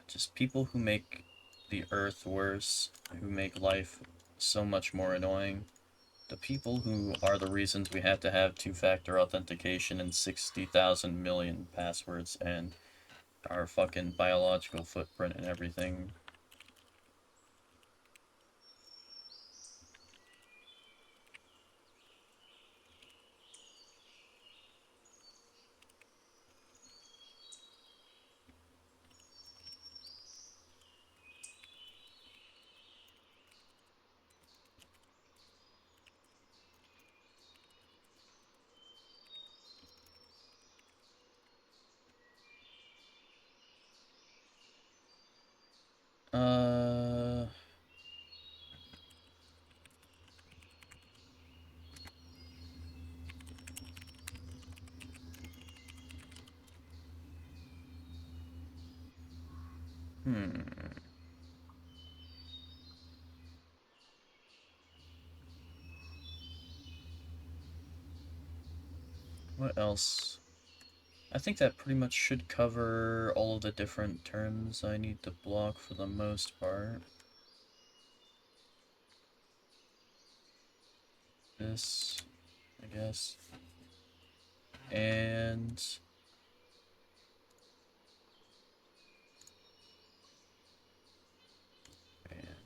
just people who make the earth worse, who make life so much more annoying. The people who are the reasons we have to have two-factor authentication and 60,000 million passwords and our fucking biological footprint and everything. Uh... Hmm. What else? I think that pretty much should cover all of the different terms I need to block for the most part. This, I guess. And... man.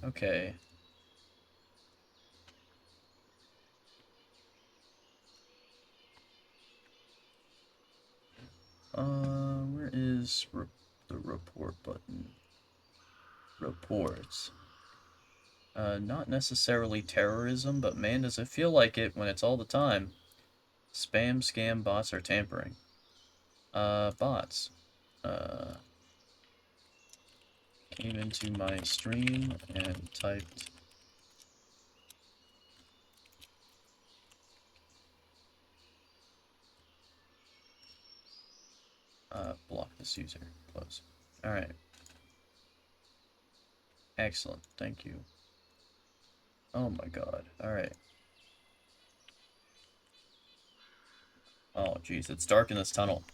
Okay. Where is the report button? Reports. Not necessarily terrorism, but man, does it feel like it when it's all the time. Spam, scam, bots, or tampering. Bots. Came into my stream and typed block this user. Close. Alright. Excellent. Thank you. Oh my god. Alright. Oh jeez, it's dark in this tunnel.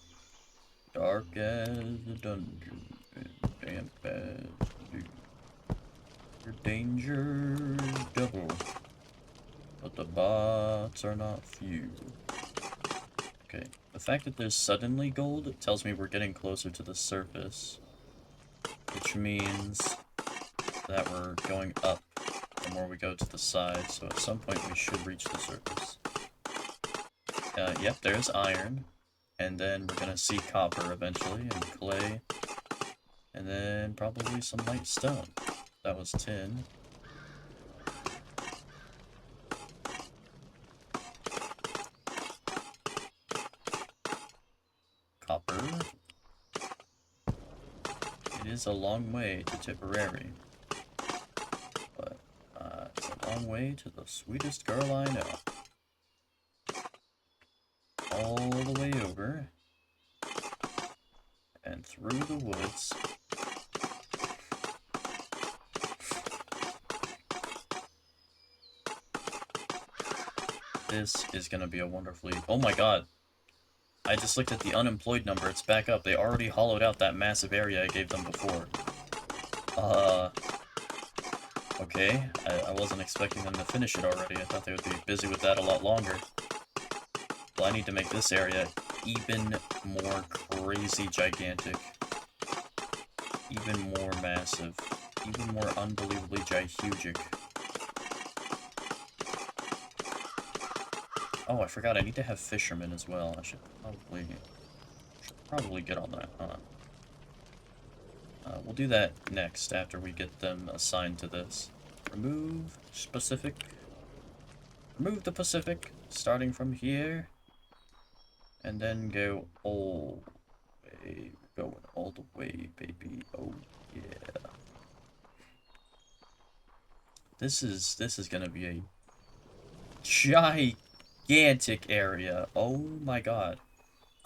Dark as the dungeon. Damp as dew. Your danger double. But the bots are not few. Okay. The fact that there's suddenly gold tells me we're getting closer to the surface. Which means that we're going up the more we go to the side, so at some point we should reach the surface. Yep, there's iron, and then we're gonna see copper eventually, and clay, and then probably some light stone. That was tin. Copper. It is a long way to Tipperary, but it's a long way to the sweetest girl I know. All the way over, and through the woods. This is gonna be a wonderfully... Oh my god! I just looked at the unemployed number, it's back up. They already hollowed out that massive area I gave them before. Okay. I wasn't expecting them to finish it already. I thought they would be busy with that a lot longer. Well, I need to make this area even more crazy gigantic. Even more massive. Even more unbelievably gihugic. Oh, I forgot, I need to have fishermen as well. I should probably get on that, huh? We'll do that next after we get them assigned to this. Remove specific. Remove the Pacific, starting from here. And then go all the way. Going all the way, baby. Oh, yeah. This is gonna be a gigantic area. Oh my god.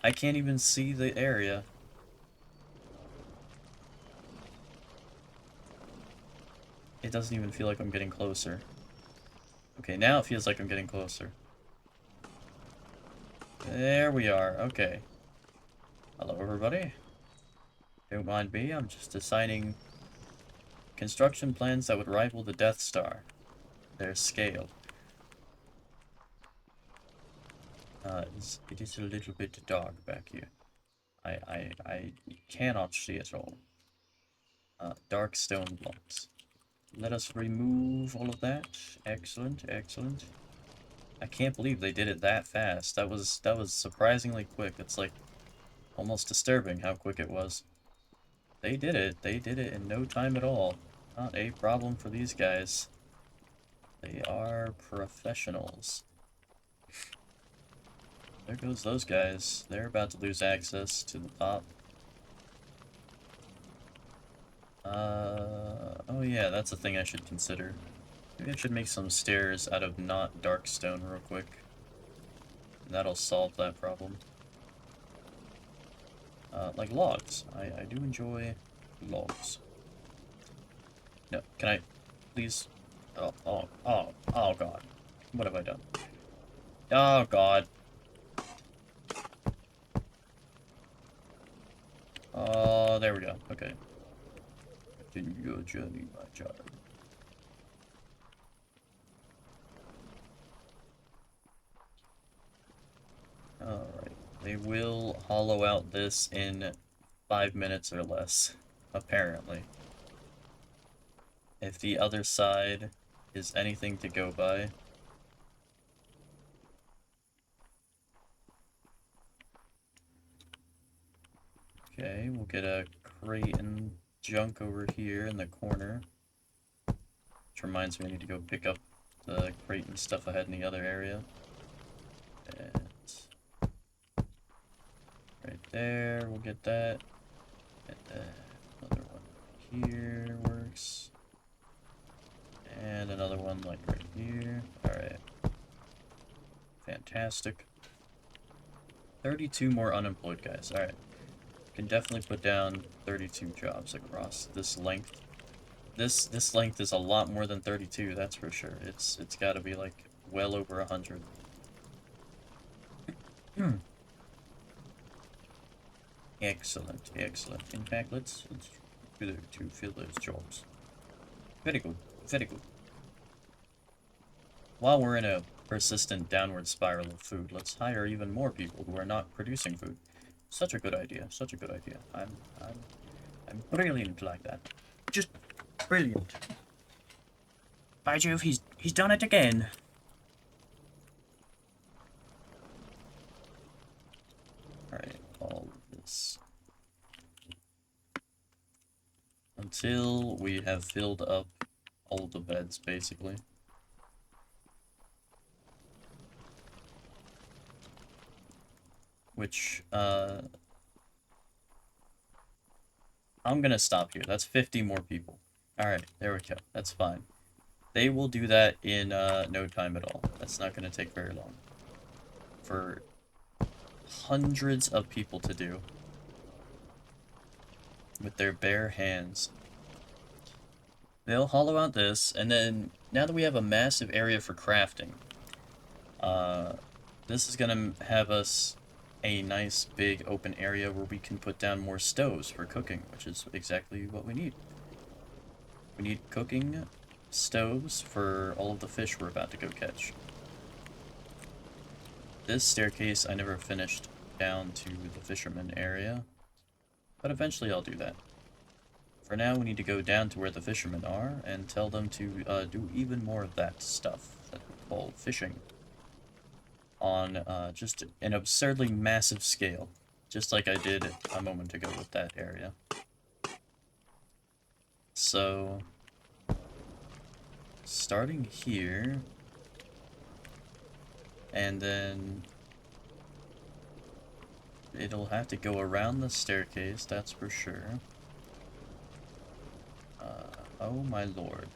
I can't even see the area. It doesn't even feel like I'm getting closer. Okay, now it feels like I'm getting closer. There we are. Okay. Hello, everybody. Don't mind me, I'm just assigning construction plans that would rival the Death Star. Their scale. It is a little bit dark back here. I cannot see it all. Dark stone blocks. Let us remove all of that. Excellent, excellent. I can't believe they did it that fast. That was surprisingly quick. It's like almost disturbing how quick it was. They did it. They did it in no time at all. Not a problem for these guys. They are professionals. There goes those guys. They're about to lose access to the top. Oh yeah, that's a thing I should consider. Maybe I should make some stairs out of not dark stone real quick. That'll solve that problem. Like logs. I do enjoy logs. No, can I please? Oh god. What have I done? Oh god. Oh, there we go. Okay. Continue your journey, my child. Alright. They will hollow out this in 5 minutes or less, apparently. If the other side is anything to go by. Okay, we'll get a crate and junk over here in the corner. Which reminds me I need to go pick up the crate and stuff I had in the other area. And right there, we'll get that. And another one here works. And another one like right here. Alright. Fantastic. 32 more unemployed guys. Alright. Can definitely put down 32 jobs across this length. This length is a lot more than 32, that's for sure. It's got to be like well over 100. Excellent, excellent. In fact, let's do to fill those jobs. Very good, very good. While we're in a persistent downward spiral of food, let's hire even more people who are not producing food. Such a good idea, such a good idea. I'm brilliant like that. Just brilliant. By Jove, he's done it again. Alright, all of this. Until we have filled up all the beds, basically. Which, I'm gonna stop here. That's 50 more people. Alright, there we go. That's fine. They will do that in, no time at all. That's not gonna take very long. For hundreds of people to do. With their bare hands. They'll hollow out this, and then, now that we have a massive area for crafting, this is gonna have us a nice big open area where we can put down more stoves for cooking, which is exactly what we need. We need cooking stoves for all of the fish we're about to go catch. This staircase I never finished down to the fisherman area, but eventually I'll do that. For now, we need to go down to where the fishermen are and tell them to do even more of that stuff that we call fishing. On just an absurdly massive scale, just like I did a moment ago with that area. So, starting here, and then it'll have to go around the staircase, that's for sure. Oh my lord.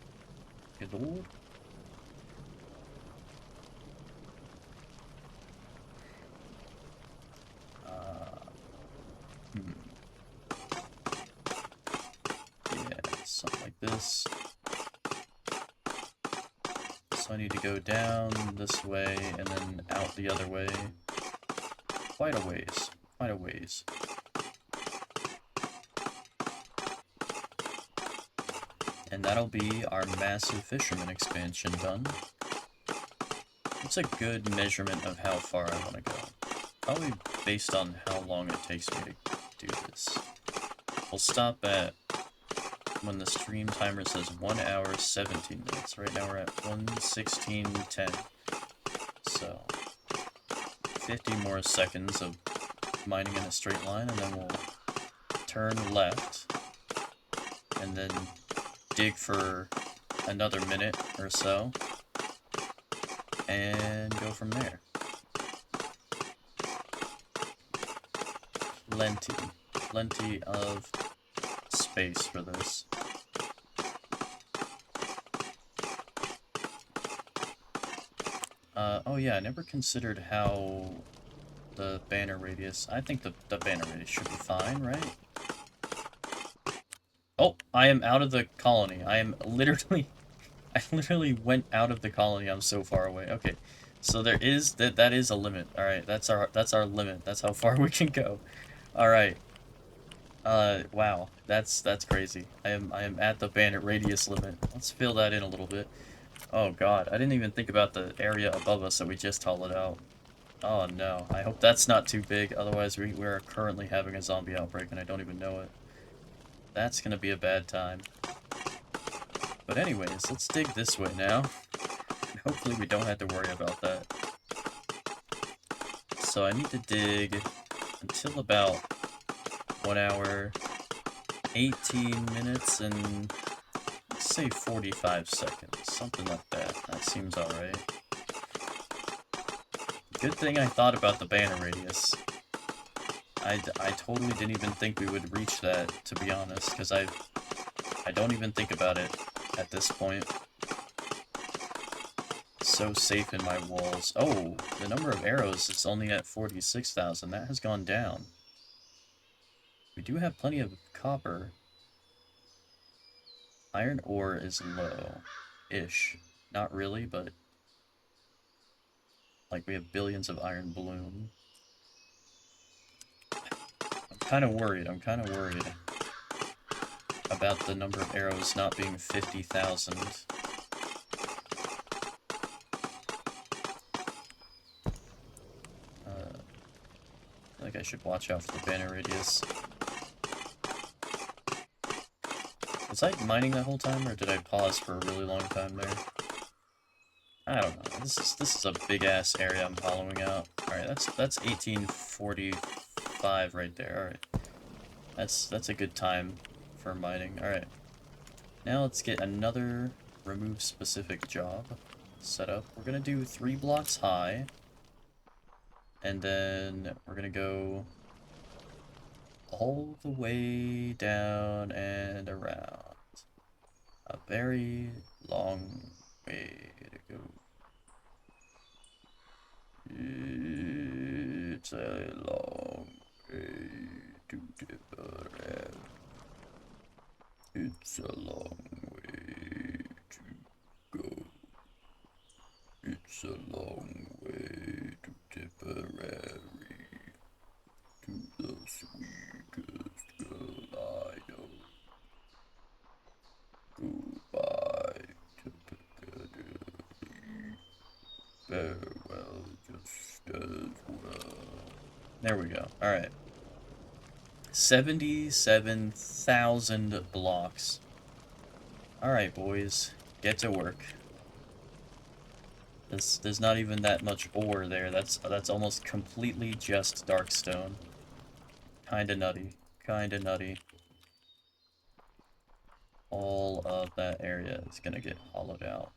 Good lord. Yeah, something like this. So I need to go down this way and then out the other way. Quite a ways. Quite a ways. And that'll be our massive fisherman expansion done. It's a good measurement of how far I want to go. Probably based on how long it takes me to do this. We'll stop at when the stream timer says 1 hour 17 minutes. Right now we're at 1:16:10. So 50 more seconds of mining in a straight line, and then we'll turn left and then dig for another minute or so and go from there. Plenty of space for this. Oh yeah, I never considered how the banner radius... I think the banner radius should be fine, right? Oh, I am out of the colony. I am literally... I literally went out of the colony. I'm so far away. Okay, so there is... That is a limit. Alright, that's our limit. That's how far we can go. Alright. Wow. That's crazy. I am at the banner radius limit. Let's fill that in a little bit. Oh god, I didn't even think about the area above us that we just hollowed out. Oh no, I hope that's not too big, otherwise we're currently having a zombie outbreak and I don't even know it. That's gonna be a bad time. But anyways, let's dig this way now. And hopefully we don't have to worry about that. So I need to dig until about 1 hour, 18 minutes, and let's say 45 seconds. Something like that. That seems alright. Good thing I thought about the banner radius. I totally didn't even think we would reach that, to be honest, because I don't even think about it at this point. So safe in my walls. Oh, the number of arrows is only at 46,000. That has gone down. We do have plenty of copper. Iron ore is low-ish. Not really, but like we have billions of iron bloom. I'm kind of worried about the number of arrows not being 50,000. I think I should watch out for the banner radius. Was I mining that whole time, or did I pause for a really long time there? I don't know. This is a big-ass area I'm hollowing out. Alright, that's 1845 right there. Alright. That's a good time for mining. Alright. Now let's get another remove specific job set up. We're gonna do 3 blocks high. And then we're gonna go all the way down and around. A very long way to go. It's a long way to Tipperary. It's a long way to go. It's a long way to Tipperary. To the sweetest girl I know. Goodbye, Tipperary. Farewell, just as well. There we go. Alright. 77,000 blocks. Alright, boys. Get to work. There's not even that much ore there. That's almost completely just dark stone. Kinda nutty. Kinda nutty. all of that area is gonna get hollowed out.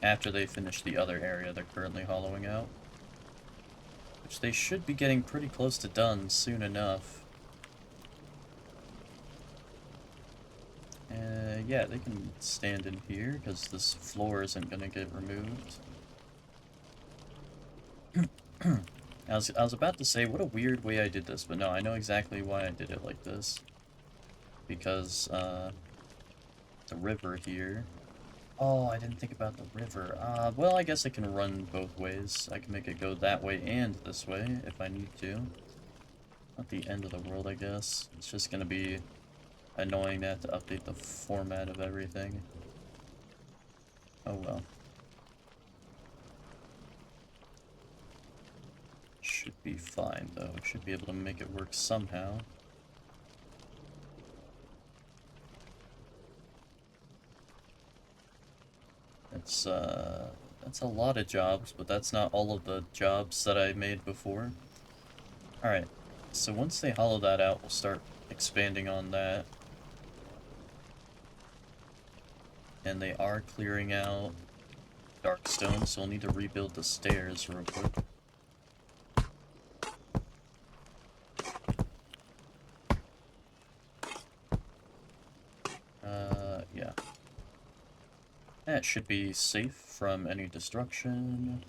After they finish the other area they're currently hollowing out. Which they should be getting pretty close to done soon enough. Yeah, they can stand in here, because this floor isn't gonna get removed. I was about to say, what a weird way I did this, but no, I know exactly why I did it like this. Because, the river here... Oh, I didn't think about the river. Well, I guess I can run both ways. I can make it go that way and this way, if I need to. Not the end of the world, I guess. It's just gonna be annoying to have to update the format of everything. Oh well. Should be fine, though. Should be able to make it work somehow. That's a lot of jobs, but that's not all of the jobs that I made before. Alright, so once they hollow that out, we'll start expanding on that. And they are clearing out dark stone, so we'll need to rebuild the stairs real quick. Yeah. That should be safe from any destruction.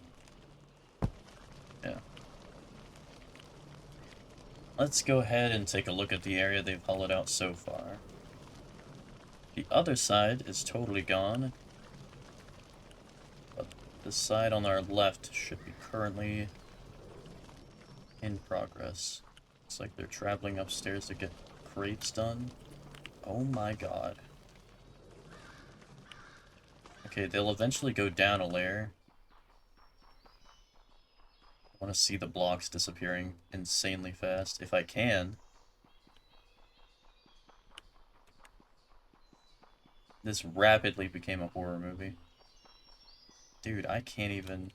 Yeah. Let's go ahead and take a look at the area they've hollowed out so far. The other side is totally gone. But the side on our left should be currently in progress. Looks like they're traveling upstairs to get crates done. Oh my god. Okay, they'll eventually go down a layer. I want to see the blocks disappearing insanely fast, if I can. This rapidly became a horror movie. Dude, I can't even...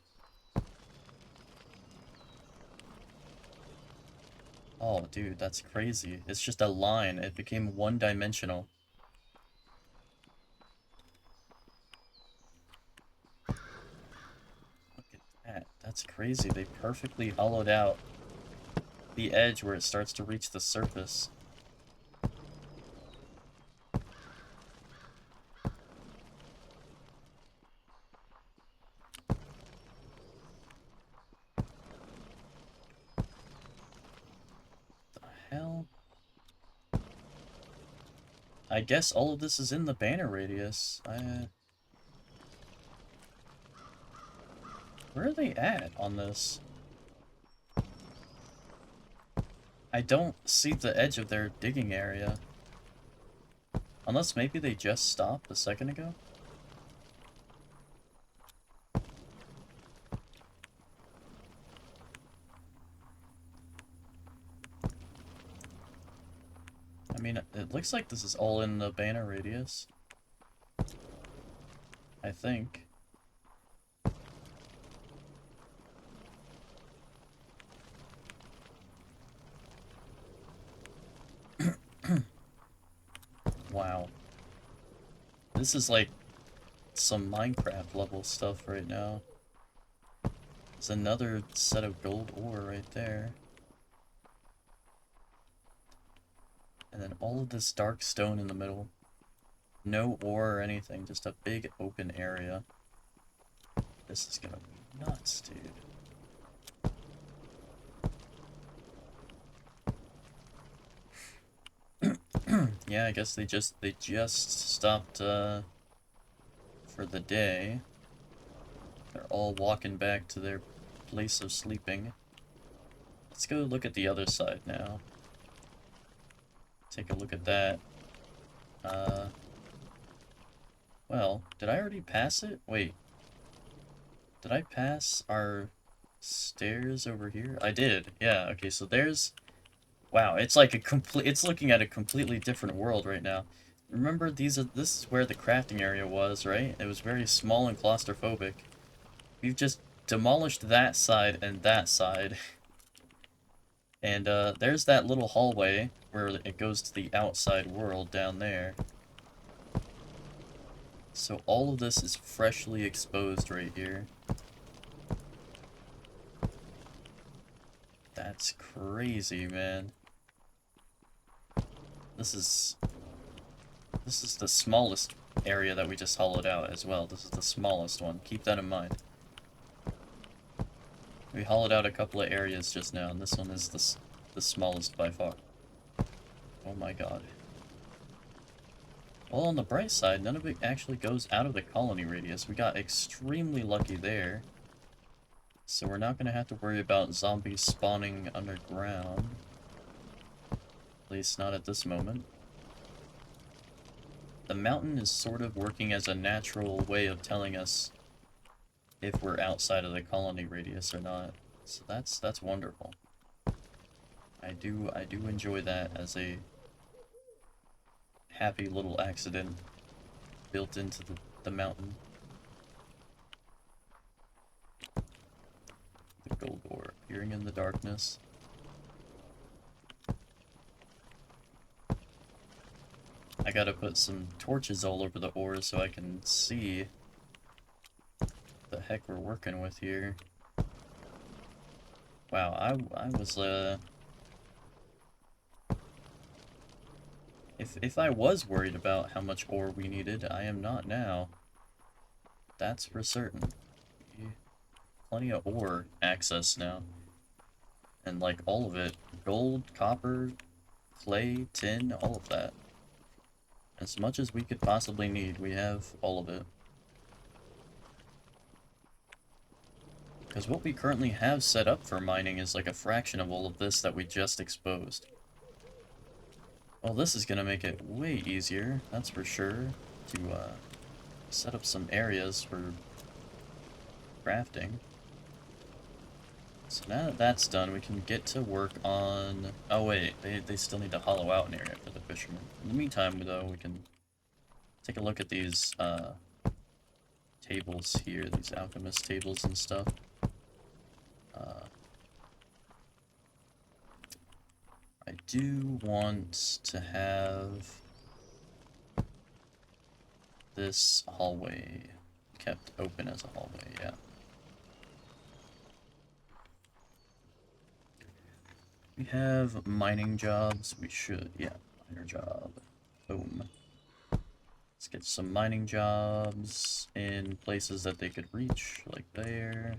Oh, dude, that's crazy. It's just a line. It became one-dimensional. Look at that. That's crazy. They perfectly hollowed out the edge where it starts to reach the surface. Hell? I guess all of this is in the banner radius. Where are they at on this? I don't see the edge of their digging area. Unless maybe they just stopped a second ago? I mean, it looks like this is all in the banner radius. I think. Wow. This is like some Minecraft level stuff right now. There's another set of gold ore right there. And then all of this dark stone in the middle. No ore or anything, just a big open area. This is gonna be nuts, dude. Yeah, I guess they just stopped for the day. They're all walking back to their place of sleeping. Let's go look at the other side now. Take a look at that. Well, did I already pass it? Wait. Did I pass our stairs over here? I did. Yeah, okay, so there's... Wow, it's like it's looking at a completely different world right now. Remember, this is where the crafting area was, right? It was very small and claustrophobic. We've just demolished that side and that side. And, there's that little hallway, where it goes to the outside world down there. So all of this is freshly exposed right here. That's crazy, man. This is the smallest area that we just hollowed out as well. This is the smallest one. Keep that in mind. We hollowed out a couple of areas just now, and this one is the smallest by far. Oh my god. Well, on the bright side, none of it actually goes out of the colony radius. We got extremely lucky there. So we're not going to have to worry about zombies spawning underground. At least not at this moment. The mountain is sort of working as a natural way of telling us if we're outside of the colony radius or not. So that's wonderful. I do enjoy that as a happy little accident built into the mountain. The gold ore appearing in the darkness. I gotta put some torches all over the ore so I can see the heck we're working with here. Wow, I was if I was worried about how much ore we needed, I am not now. That's for certain. Plenty of ore access now. And like all of it. Gold, copper, clay, tin, all of that. As much as we could possibly need, we have all of it. Because what we currently have set up for mining is like a fraction of all of this that we just exposed. Well, this is going to make it way easier, that's for sure, to set up some areas for crafting. So now that that's done, we can get to work on... Oh wait, they still need to hollow out an area for the fishermen. In the meantime, though, we can take a look at these tables here, these alchemist tables and stuff. I do want to have this hallway kept open as a hallway, yeah. We have mining jobs, we should, yeah, miner job, boom. Let's get some mining jobs in places that they could reach, like there.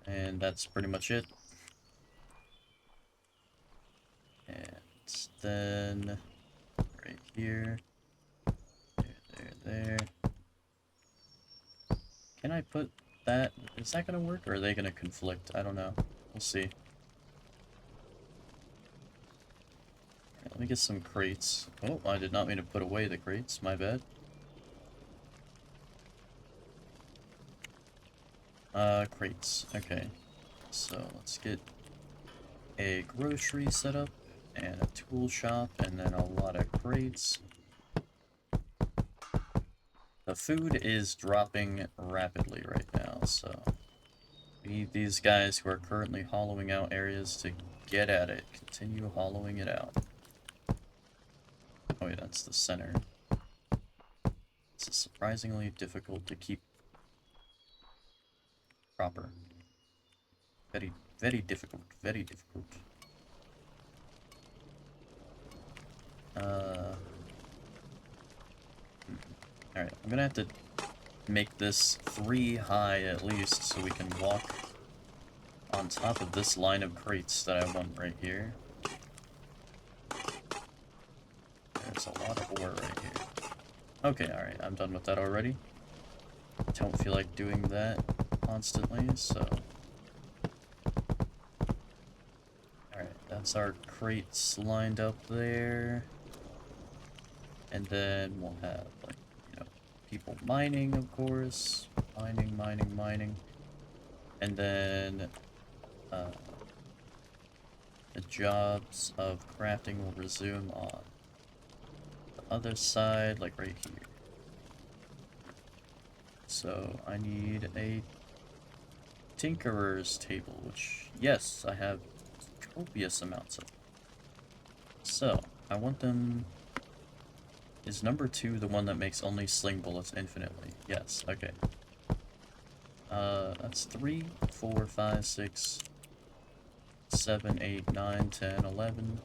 And that's pretty much it. And then right here, there. Can I put that? Is that gonna work, or are they gonna conflict? I don't know. We'll see. Right, let me get some crates. Oh, I did not mean to put away the crates. My bad. Crates. Okay. So let's get a grocery set up and a tool shop and then a lot of crates. The food is dropping rapidly right now, so we need these guys who are currently hollowing out areas to get at it. Continue hollowing it out. Oh yeah, that's the center. This is surprisingly difficult to keep proper. Very, very difficult. Very difficult. Alright, I'm gonna have to make this 3 high at least so we can walk on top of this line of crates that I want right here. There's a lot of ore right here. Okay, alright, I'm done with that already. Don't feel like doing that constantly, so... Alright, that's our crates lined up there. And then we'll have, like, you know, people mining, of course. Mining. And then, the jobs of crafting will resume on the other side, like right here. So I need a tinkerer's table, which, yes, I have copious amounts of. So, I want them... Is number 2 the one that makes only sling bullets infinitely? Yes, okay. That's 3, 4, 5, 6, 7, 8, 9, 10, 11,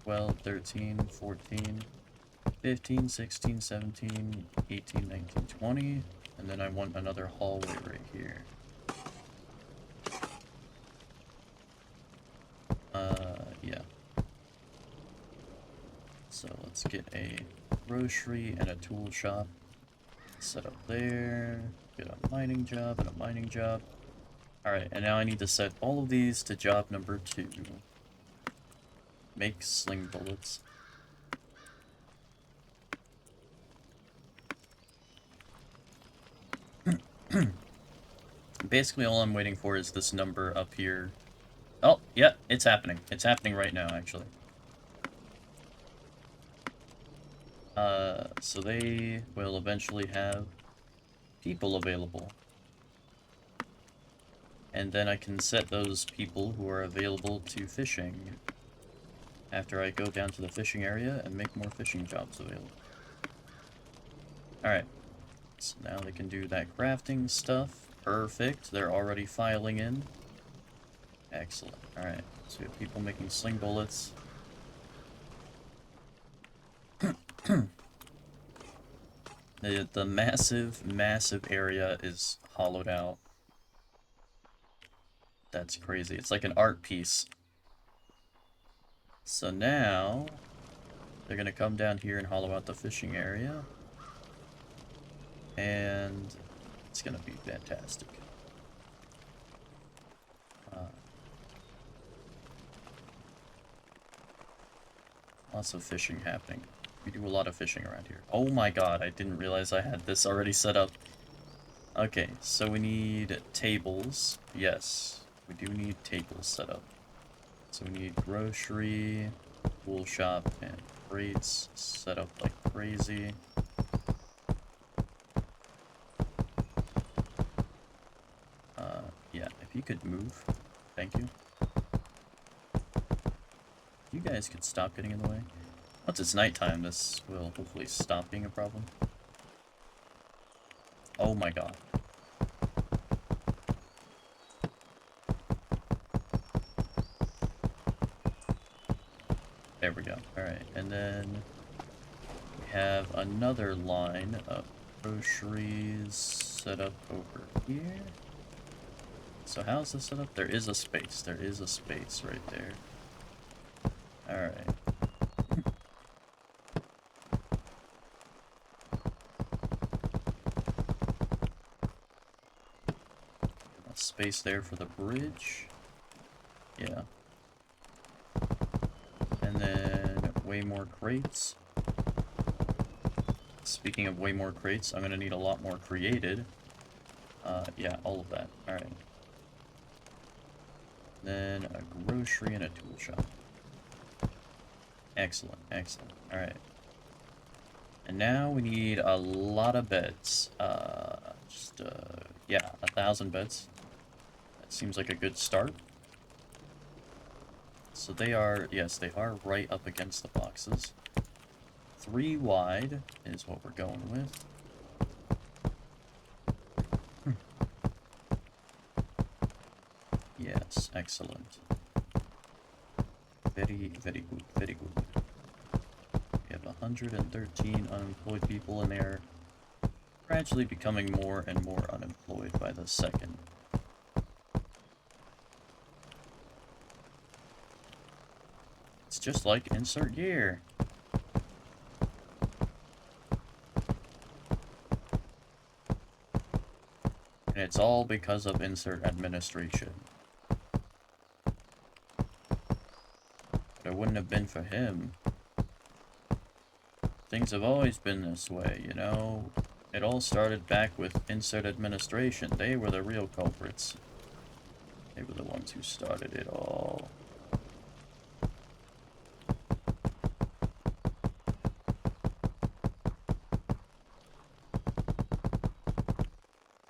12, 13, 14, 15, 16, 17, 18, 19, 20, and then I want another hallway right here. Yeah. So let's get a grocery and a tool shop set up there, get a mining job and a mining job. Alright, and now I need to set all of these to job number 2. Make sling bullets. Basically all I'm waiting for is this number up here. Oh, yeah, it's happening. It's happening right now, actually. So they will eventually have people available. And then I can set those people who are available to fishing after I go down to the fishing area and make more fishing jobs available. Alright, so now they can do that crafting stuff. Perfect, they're already filing in. Excellent. Alright, so we have people making sling bullets. The massive area is hollowed out. That's crazy. It's like an art piece. So now, they're gonna come down here and hollow out the fishing area. And it's gonna be fantastic. Lots of fishing happening. We do a lot of fishing around here. Oh my god, I didn't realize I had this already set up. Okay, so we need tables. Yes, we do need tables set up. So we need grocery, tool shop, and crates set up like crazy. Yeah, if you could move, thank you. You guys could stop getting in the way. Once it's nighttime, this will hopefully stop being a problem. Oh my god. There we go. Alright, and then we have another line of groceries set up over here. So how's this set up? There is a space. There is a space right there. Alright. Space there for the bridge. Yeah. And then way more crates. Speaking of way more crates, I'm gonna need a lot more created. Yeah, all of that. Alright. Then a grocery and a tool shop. Excellent, excellent. Alright. And now we need a lot of beds. Yeah, 1,000 beds. That seems like a good start. So they are, yes, they are right up against the boxes. 3 wide is what we're going with. Yes, excellent. Very, very good, very good. We have 113 unemployed people, and they are gradually becoming more and more unemployed by the second. It's just like insert year. And it's all because of insert administration. But it wouldn't have been for him. Things have always been this way, you know? It all started back with insert administration. They were the real culprits. They were the ones who started it all.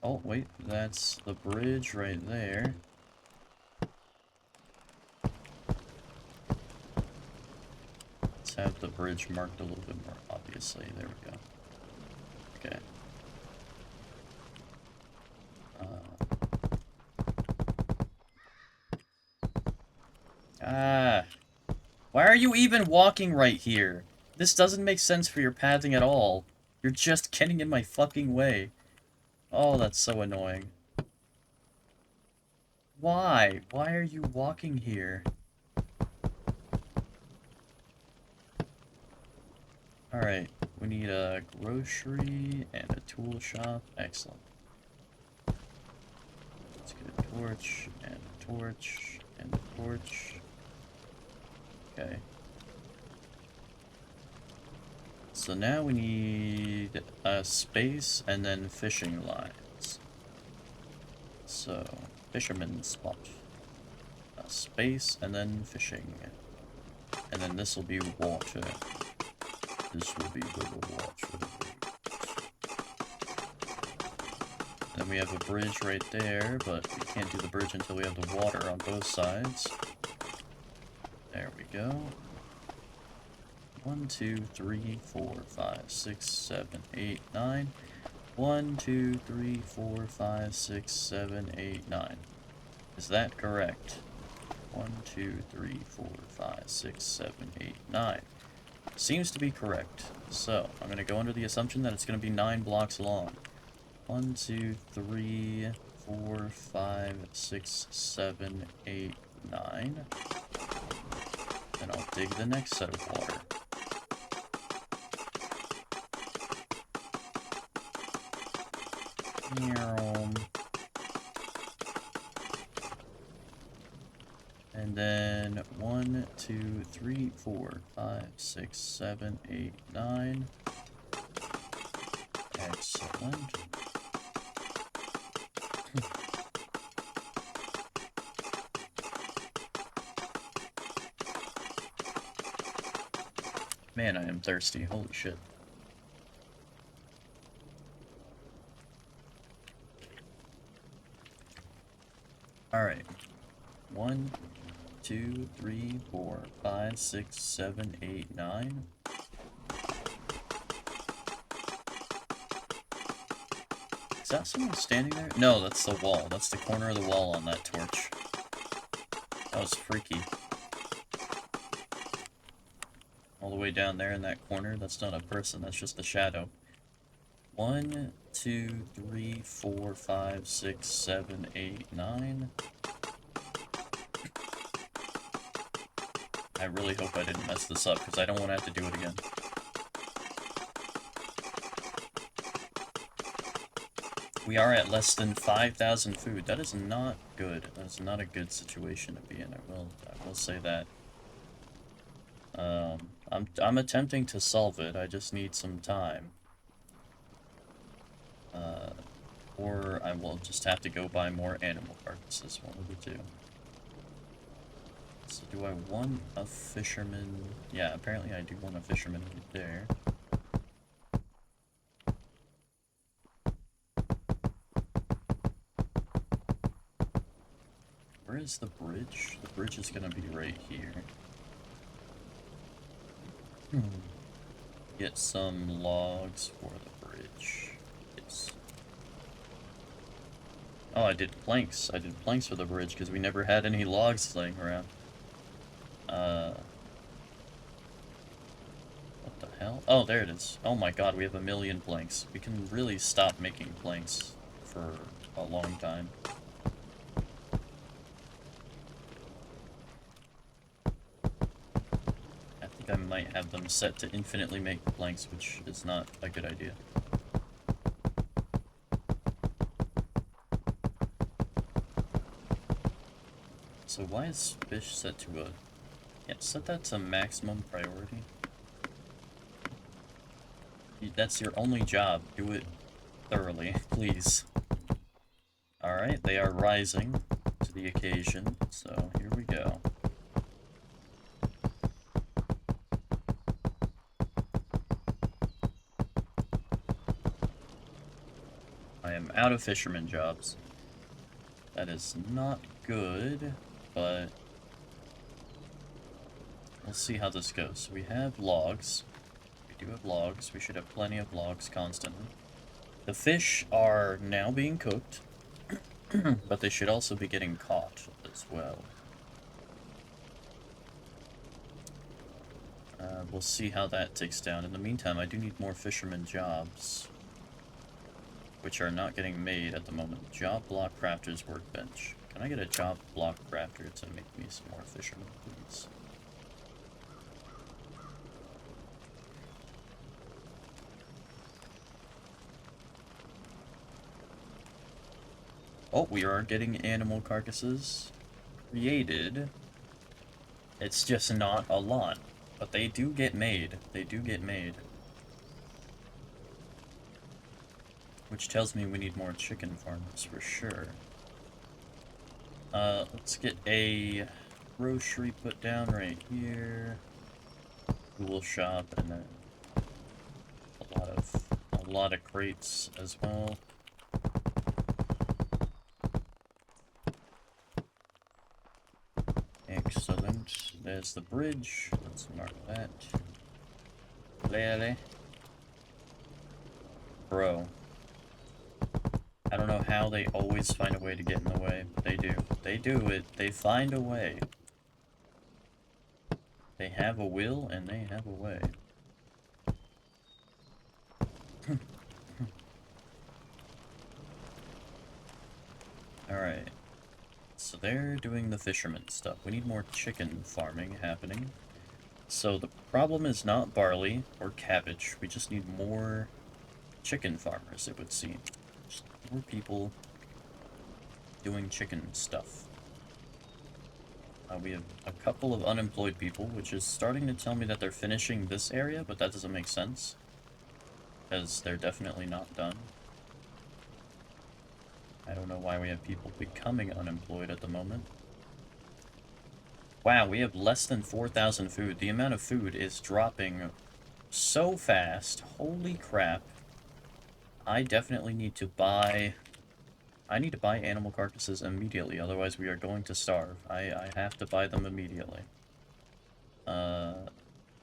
Oh, wait, that's the bridge right there. have the bridge marked a little bit more obviously. There we go. Okay. Why are you even walking right here? This doesn't make sense for your pathing at all. You're just getting in my fucking way. Oh, that's so annoying. Why? Why are you walking here? Alright, we need a grocery and a tool shop. Excellent. Let's get a torch and a torch and a torch. Okay. So now we need a space and then fishing lines. So, fisherman's spot. A space and then fishing. And then this will be water. This will be the water. And then we have a bridge right there, but we can't do the bridge until we have the water on both sides. There we go. 1, 2, 3, 4, 5, 6, 7, 8, 9. 1, 2, 3, 4, 5, 6, 7, 8, 9. Is that correct? 1, 2, 3, 4, 5, 6, 7, 8, 9. Seems to be correct. So, I'm going to go under the assumption that it's going to be 9 blocks long. 1, 2, 3, 4, 5, 6, 7, 8, 9. Then I'll dig the next set of water. And then 1, 2, 3, 4, 5, 6, 7, 8, 9. Excellent. Man, I am thirsty. Holy shit. Alright. 1, 2, 3, 4, 5, 6, 7, 8, 9. Is that someone standing there? No, that's the wall. That's the corner of the wall on that torch. That was freaky. All the way down there in that corner, that's not a person, that's just a shadow. 1, 2, 3, 4, 5, 6, 7, 8, 9. I really hope I didn't mess this up, because I don't want to have to do it again. We are at less than 5,000 food. That is not good. That is not a good situation to be in. I will say that. I'm attempting to solve it. I just need some time. Or I will just have to go buy more animal carcasses. One of the two. So do I want a fisherman? Yeah, apparently I do want a fisherman right there. Where is the bridge? The bridge is gonna be right here. Get some logs for the bridge. Yes. Oh, I did planks. I did planks for the bridge because we never had any logs laying around. What the hell? Oh, there it is. Oh my god, we have 1,000,000 planks. We can really stop making planks for a long time. I think I might have them set to infinitely make planks, which is not a good idea. So why is fish set to a... Yeah, set that to maximum priority. That's your only job. Do it thoroughly, please. Alright, they are rising to the occasion, so here we go. I am out of fisherman jobs. That is not good, but we'll see how this goes. We have logs. We do have logs. We should have plenty of logs constantly. The fish are now being cooked, but they should also be getting caught as well. We'll see how that takes down. In the meantime, I do need more fisherman jobs, which are not getting made at the moment. Job block crafters workbench. Can I get a job block crafter to make me some more fishermen, please? Oh, we are getting animal carcasses created. It's just not a lot, but they do get made. They do get made. Which tells me we need more chicken farms for sure. Let's get a grocery put down right here. Tool shop, and then a lot of crates as well. Excellent. There's the bridge. Let's mark that. Lele. Bro. I don't know how they always find a way to get in the way, but they do. They do it. They find a way. They have a will, and they have a way. Alright. So they're doing the fisherman stuff. We need more chicken farming happening. So the problem is not barley or cabbage. We just need more chicken farmers, it would seem. Just more people doing chicken stuff. We have a couple of unemployed people, which is starting to tell me that they're finishing this area, but that doesn't make sense, because they're definitely not done. I don't know why we have people becoming unemployed at the moment. Wow, we have less than 4,000 food. The amount of food is dropping so fast. Holy crap. I definitely need to buy... I need to buy animal carcasses immediately, otherwise we are going to starve. I have to buy them immediately.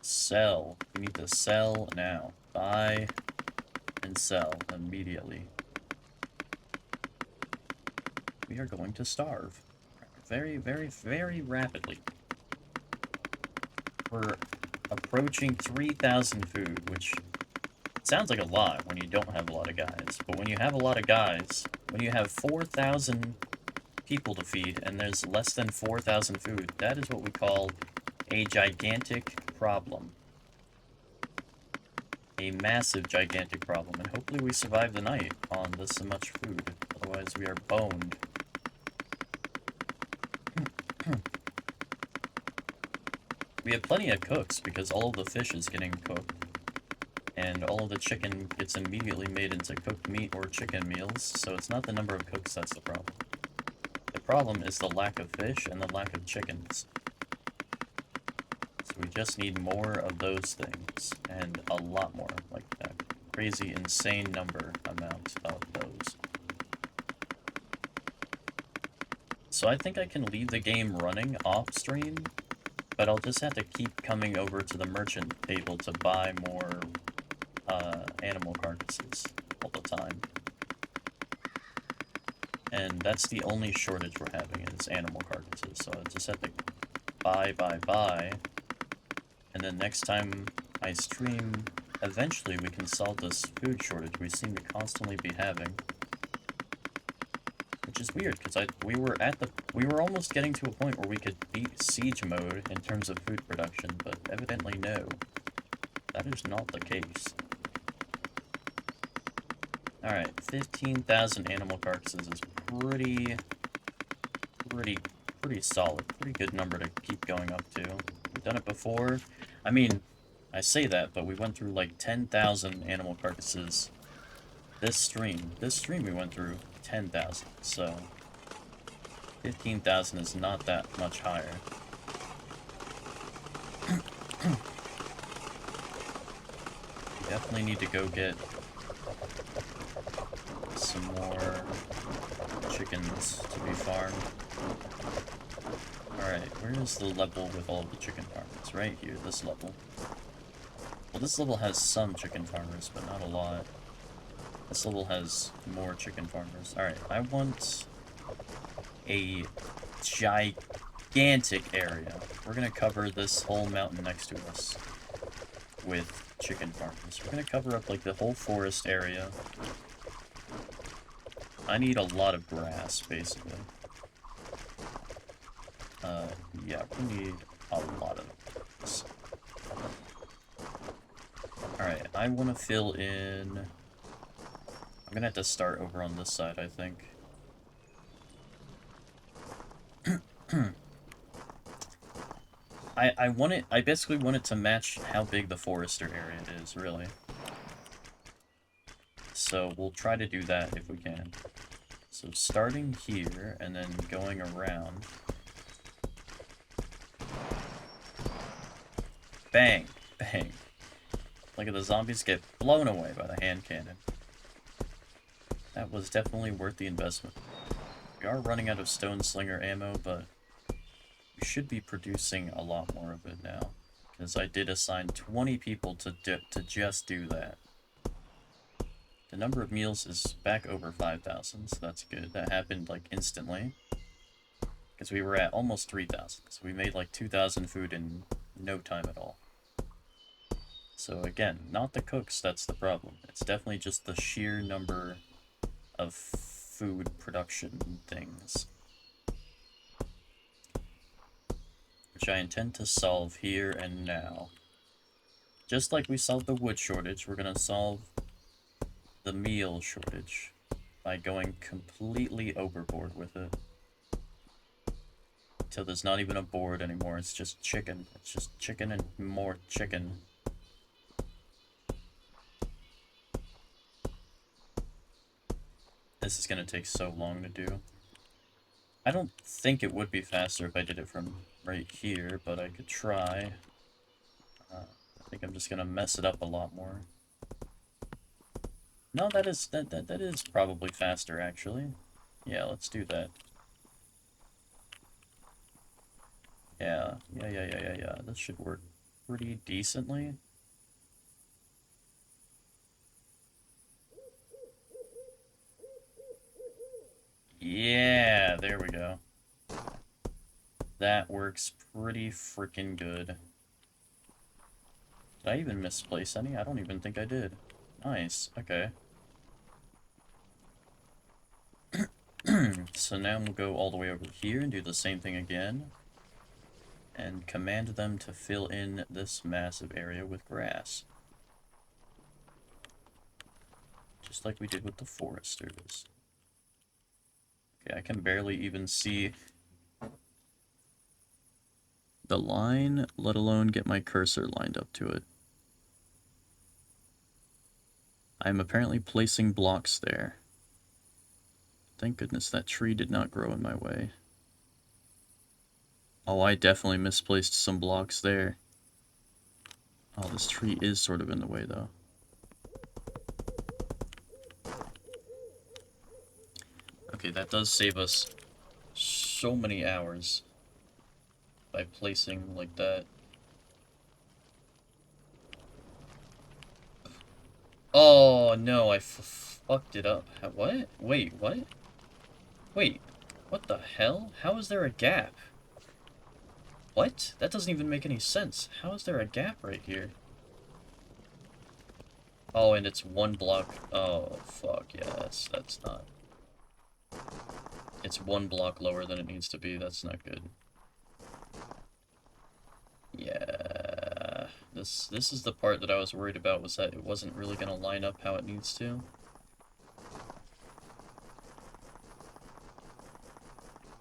Sell. We need to sell now. Buy and sell immediately. We are going to starve. Very, very, very rapidly. We're approaching 3,000 food, which sounds like a lot when you don't have a lot of guys. But when you have a lot of guys, when you have 4,000 people to feed and there's less than 4,000 food, that is what we call a gigantic problem. A massive, gigantic problem. And hopefully we survive the night on this much food. Otherwise we are boned. We have plenty of cooks because all of the fish is getting cooked. And all of the chicken gets immediately made into cooked meat or chicken meals, so it's not the number of cooks that's the problem. The problem is the lack of fish and the lack of chickens. So we just need more of those things, and a lot more, like a crazy, insane amount of those. So I think I can leave the game running off stream, but I'll just have to keep coming over to the merchant table to buy more animal carcasses all the time. And that's the only shortage we're having is animal carcasses, so I just have to buy, and then next time I stream, eventually we can solve this food shortage we seem to constantly be having. Which is weird, because we were almost getting to a point where we could beat siege mode in terms of food production, but evidently no. That is not the case. Alright, 15,000 animal carcasses is pretty solid. Pretty good number to keep going up to. We've done it before. I mean, I say that, but we went through like 10,000 animal carcasses this stream. This stream we went through 10,000, so 15,000 is not that much higher. We definitely need to go get some more chickens to be farmed. Alright, where is the level with all the chicken farmers? Right here, this level. Well, this level has some chicken farmers, but not a lot. This level has more chicken farmers. Alright, I want a gigantic area. We're gonna cover this whole mountain next to us with chicken farmers. We're gonna cover up, like, the whole forest area. I need a lot of grass, basically. Yeah, we need a lot of this. Alright, I want to fill in... I'm gonna have to start over on this side, I think. I basically want it to match how big the forester area is, really. So we'll try to do that if we can. So starting here, and then going around. Bang! Bang! Look at the zombies get blown away by the hand cannon. That was definitely worth the investment. We are running out of stone slinger ammo, but we should be producing a lot more of it now. Because I did assign 20 people to just do that. The number of meals is back over 5,000, so that's good. That happened, like, instantly. Because we were at almost 3,000, so we made, like, 2,000 food in no time at all. So again, not the cooks that's the problem. It's definitely just the sheer number of food production things. Which I intend to solve here and now. Just like we solved the wood shortage, we're gonna solve the meal shortage by going completely overboard with it. Until there's not even a board anymore, it's just chicken. It's just chicken and more chicken. This is gonna take so long to do. I don't think it would be faster if I did it from right here, but I could try. I think I'm just gonna mess it up a lot more. No, that is probably faster, actually. Yeah, let's do that. Yeah. This should work pretty decently. Yeah, there we go. That works pretty freaking good. Did I even misplace any? I don't even think I did. Nice, okay. So now we'll go all the way over here and do the same thing again. And command them to fill in this massive area with grass. Just like we did with the foresters. Okay, I can barely even see the line, let alone get my cursor lined up to it. I'm apparently placing blocks there. Thank goodness that tree did not grow in my way. Oh, I definitely misplaced some blocks there. Oh, this tree is sort of in the way, though. Okay, that does save us so many hours by placing like that. Oh, no, I fucked it up. What? Wait, what? Wait, what the hell? How is there a gap? What? That doesn't even make any sense. How is there a gap right here? Oh, and it's one block. Oh, fuck, yes, that's not... It's one block lower than it needs to be. That's not good. Yeah, this is the part that I was worried about, was that it wasn't really going to line up how it needs to.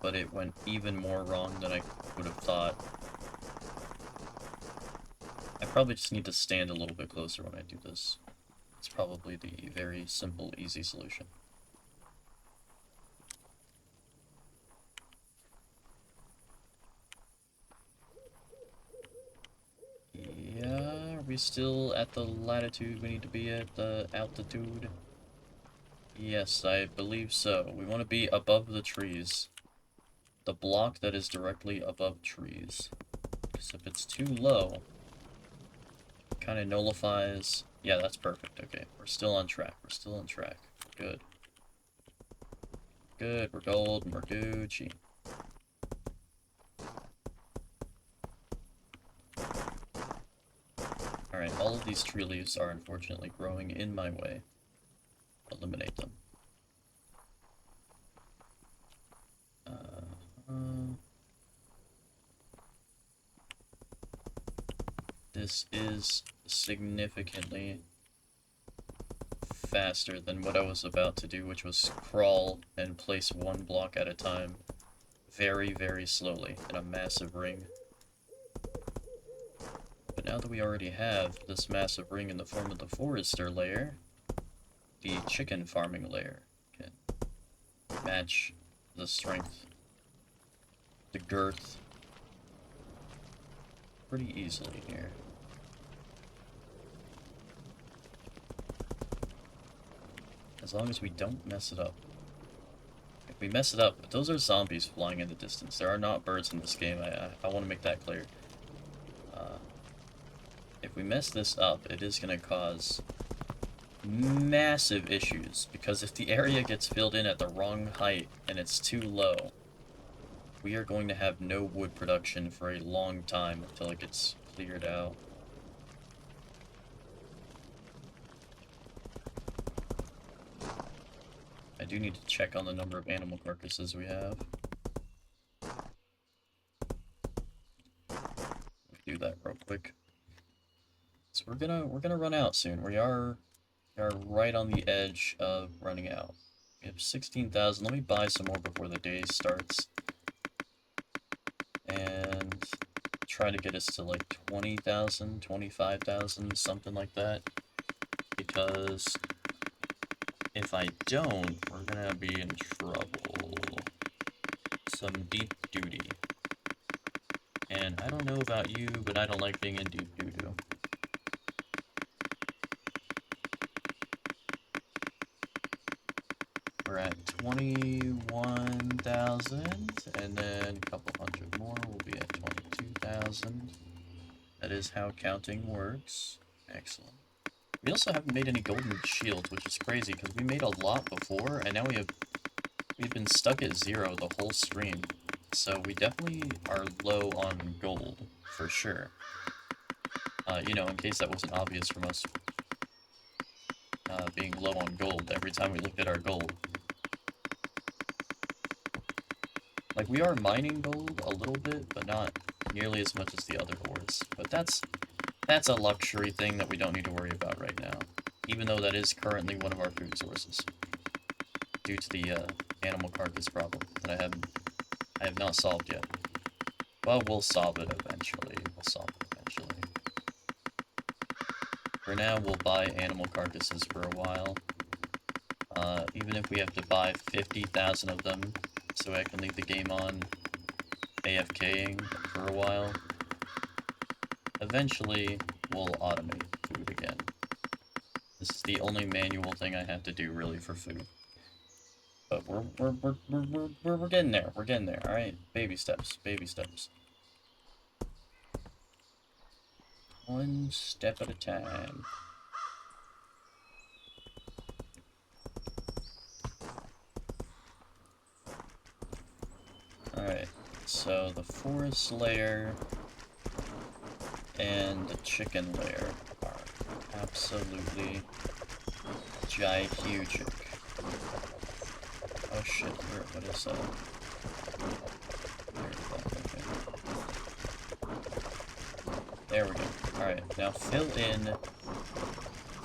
But it went even more wrong than I would have thought. I probably just need to stand a little bit closer when I do this. It's probably the very simple, easy solution. Yeah, are we still at the latitude we need to be at, the altitude? Yes, I believe so. We want to be above the trees. the block that is directly above trees. Because if it's too low, it kind of nullifies... Yeah, that's perfect. Okay, we're still on track. We're still on track. Good. Good, we're gold, and we're Gucci. Alright, all of these tree leaves are unfortunately growing in my way. Eliminate them. This is significantly faster than what I was about to do, which was crawl and place one block at a time very, very slowly in a massive ring. But now that we already have this massive ring in the form of the forester layer, the chicken farming layer can match the strength, the girth, pretty easily here. As long as we don't mess it up. If we mess it up, those are zombies flying in the distance. There are not birds in this game. I want to make that clear. If we mess this up, it is going to cause massive issues. Because if the area gets filled in at the wrong height and it's too low, we are going to have no wood production for a long time until it gets cleared out. I do need to check on the number of animal carcasses we have. Do that real quick. So we're gonna run out soon. We are right on the edge of running out. We have 16,000. Let me buy some more before the day starts. And try to get us to like 20,000, 25,000, something like that. Because if I don't, we're gonna be in trouble. Some deep duty. And I don't know about you, but I don't like being in deep doo-doo. We're at 21,000, and then a couple hundred more, we'll be at 22,000. That is how counting works. Excellent. We also haven't made any golden shields, which is crazy, because we made a lot before, and now we've been stuck at 0 the whole stream. So we definitely are low on gold, for sure. You know, in case that wasn't obvious from us being low on gold every time we looked at our gold. Like, we are mining gold a little bit, but not nearly as much as the other ores. But that's a luxury thing that we don't need to worry about right now. Even though that is currently one of our food sources. Due to the animal carcass problem that I have not solved yet. Well, we'll solve it eventually. We'll solve it eventually. For now, we'll buy animal carcasses for a while. Even if we have to buy 50,000 of them, so I can leave the game on AFKing for a while. Eventually, we'll automate food again. This is the only manual thing I have to do, really, for food. But we're getting there. We're getting there. All right, baby steps. Baby steps. One step at a time. Alright, so the forest layer and the chicken layer are absolutely gigantic. Oh shit, what is that? There we go. Alright, now fill in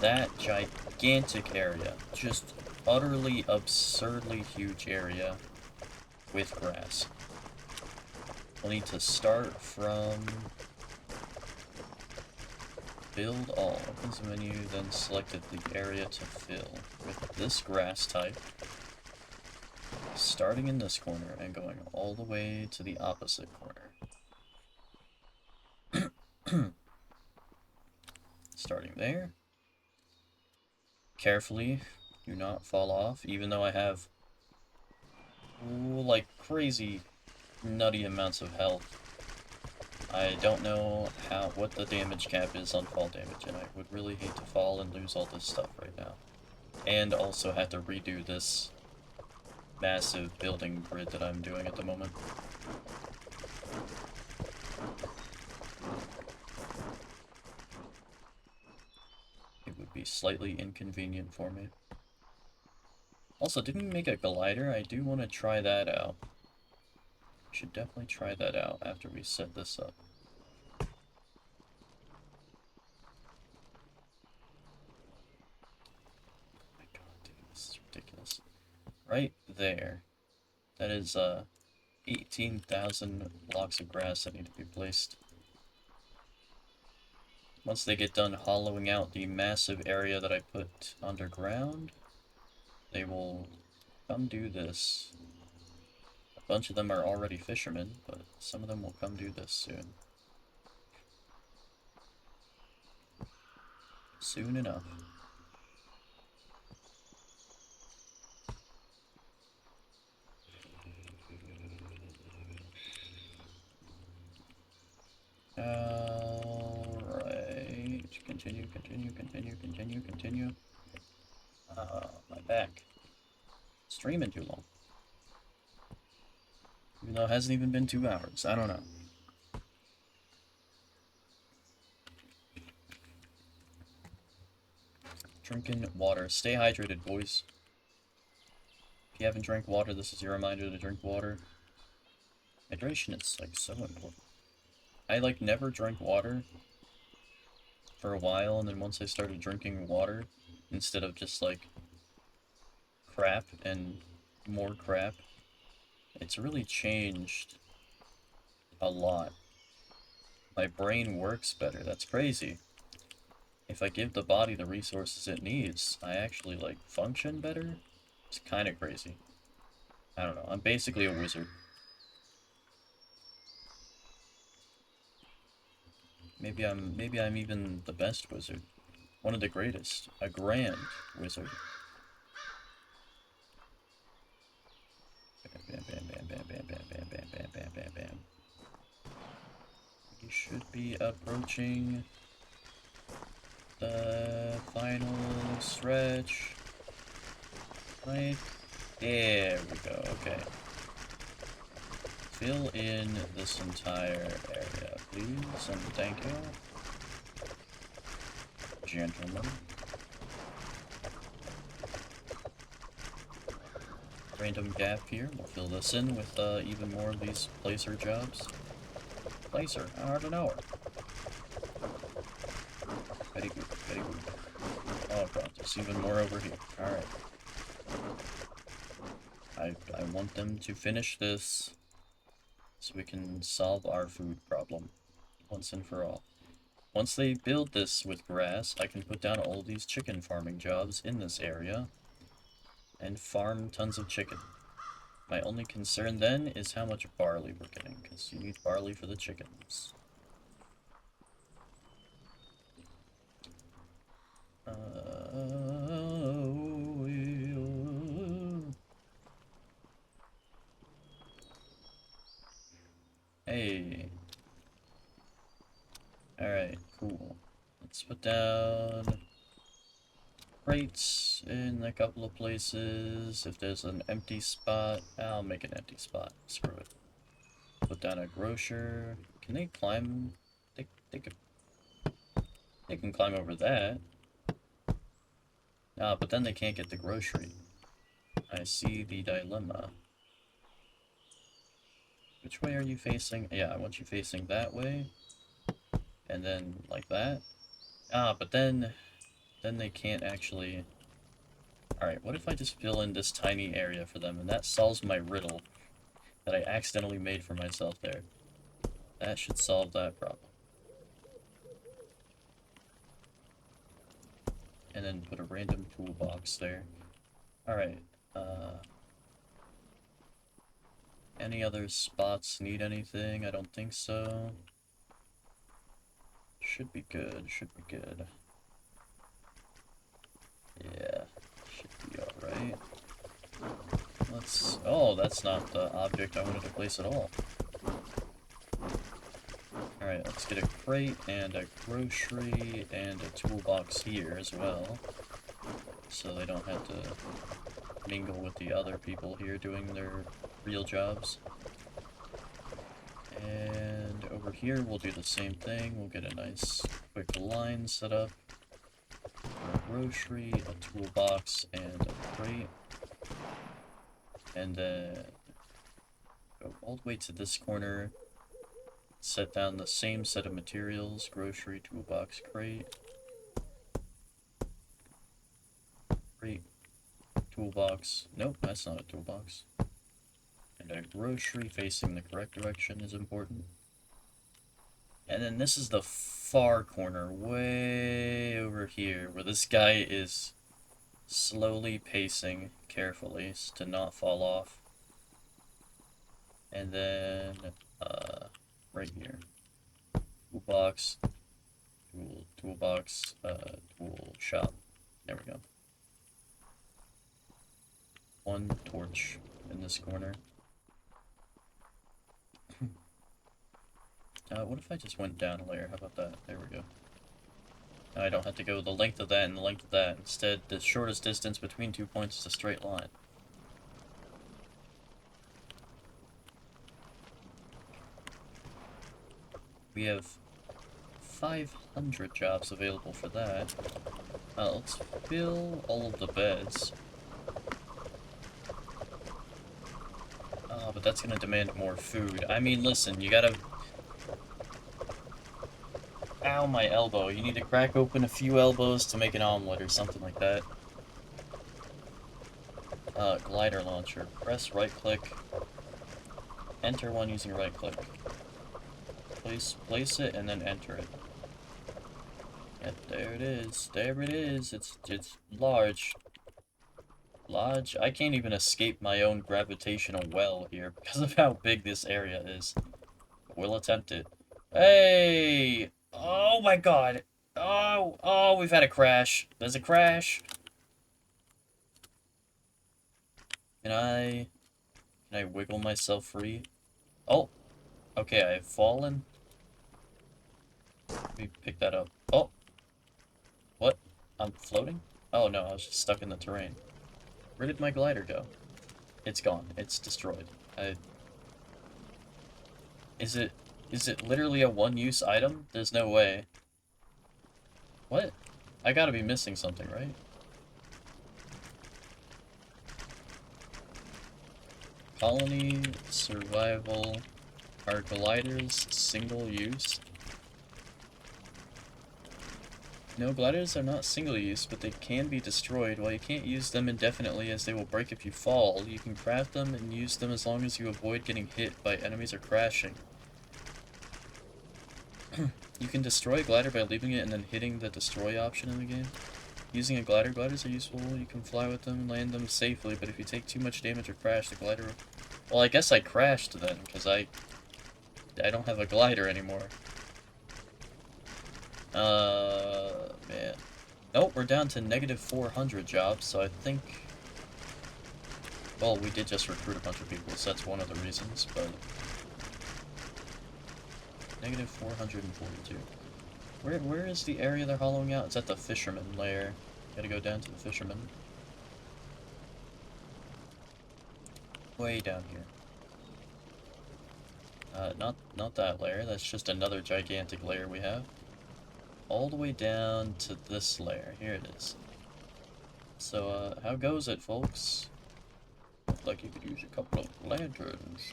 that gigantic area. Just utterly, absurdly huge area with grass. We'll need to start from build all. Opens the menu, then selected the area to fill with this grass type. Starting in this corner and going all the way to the opposite corner. Starting there. Carefully, do not fall off, even though I have like crazy nutty amounts of health. I don't know what the damage cap is on fall damage, and I would really hate to fall and lose all this stuff right now. And also have to redo this massive building grid that I'm doing at the moment. It would be slightly inconvenient for me. Also, didn't we make a glider? I do want to try that out. Should definitely try that out after we set this up. My god, dude, this is ridiculous. Right there. That is 18,000 blocks of grass that need to be placed. Once they get done hollowing out the massive area that I put underground, they will come do this. A bunch of them are already fishermen, but some of them will come do this soon. Soon enough. Alright. Continue. My back. Streaming too long. Even though it hasn't even been 2 hours. I don't know. Drinking water. Stay hydrated, boys. If you haven't drank water, this is your reminder to drink water. Hydration is, like, so important. I, like, never drank water for a while, and then once I started drinking water, instead of just, like, crap and more crap, it's really changed a lot. My brain works better. That's crazy. If I give the body the resources it needs, I actually, like, function better. It's kind of crazy. I don't know. I'm basically a wizard. Maybe I'm even the best wizard. One of the greatest. A grand wizard. Bam, bam, bam, bam, bam, bam, bam, bam, bam, bam, bam, bam. We should be approaching the final stretch. Right? There we go. Okay. Fill in this entire area, please, and thank you. Gentlemen. Random gap here. We'll fill this in with even more of these placer jobs. Placer, I don't know her. Very good, very good. Oh god, there's even more over here. Alright. I want them to finish this so we can solve our food problem once and for all. Once they build this with grass, I can put down all these chicken farming jobs in this area and farm tons of chicken. My only concern then is how much barley we're getting, because you need barley for the chickens. Hey. Alright, cool. Let's put down crates in a couple of places. If there's an empty spot, I'll make an empty spot. Screw it. Put down a grocer. Can they climb? They can climb over that. Ah, but then they can't get the grocery. I see the dilemma. Which way are you facing? Yeah, I want you facing that way. And then like that. Ah, but then they can't actually... Alright, what if I just fill in this tiny area for them, and that solves my riddle that I accidentally made for myself there. That should solve that problem. And then put a random toolbox there. Alright, any other spots need anything? I don't think so. Should be good, should be good. Yeah, should be alright. let's... Oh, that's not the object I wanted to place at all. Alright, let's get a crate and a grocery and a toolbox here as well. So they don't have to mingle with the other people here doing their real jobs. And over here we'll do the same thing. We'll get a nice quick line set up. A grocery, a toolbox, and a crate. And then go all the way to this corner. Set down the same set of materials. Grocery, toolbox, crate. Crate. Toolbox. Nope, that's not a toolbox. And a grocery facing the correct direction is important. And then this is the far corner, way over here, where this guy is slowly pacing carefully to not fall off. And then, right here. Toolbox, toolbox, tool shop. There we go. One torch in this corner. What if I just went down a layer? How about that? There we go. Now I don't have to go the length of that and the length of that. Instead, the shortest distance between 2 points is a straight line. We have 500 jobs available for that. Let's fill all of the beds. But that's gonna demand more food. I mean, listen, you gotta... Ow, my elbow. You need to crack open a few elbows to make an omelet or something like that. Glider launcher. Press right-click. Enter one using right-click. Place it and then enter it. Yep, there it is. There it is. It's large. Large. I can't even escape my own gravitational well here because of how big this area is. We'll attempt it. Hey! Oh my god! Oh, we've had a crash. There's a crash. Can I wiggle myself free? Oh! Okay, I've fallen. Let me pick that up. Oh! What? I'm floating? Oh no, I was just stuck in the terrain. Where did my glider go? It's gone. It's destroyed. Is it literally a one-use item? There's no way. What? I gotta be missing something, right? Colony, survival, are gliders single use? No, gliders are not single use, but they can be destroyed. While you can't use them indefinitely as they will break if you fall, you can craft them and use them as long as you avoid getting hit by enemies or crashing. You can destroy a glider by leaving it and then hitting the destroy option in the game. Using a glider, gliders are useful. You can fly with them and land them safely, but if you take too much damage or crash, the glider... Well, I guess I crashed then, because I don't have a glider anymore. Man. Nope, we're down to negative 400 jobs, so I think... Well, we did just recruit a bunch of people, so that's one of the reasons, but... Negative 442. Where is the area they're hollowing out? It's at the fisherman lair. Gotta go down to the fisherman. Way down here. Not that layer. That's just another gigantic layer we have. All the way down to this layer. Here it is. So, how goes it, folks? Looks like you could use a couple of lanterns.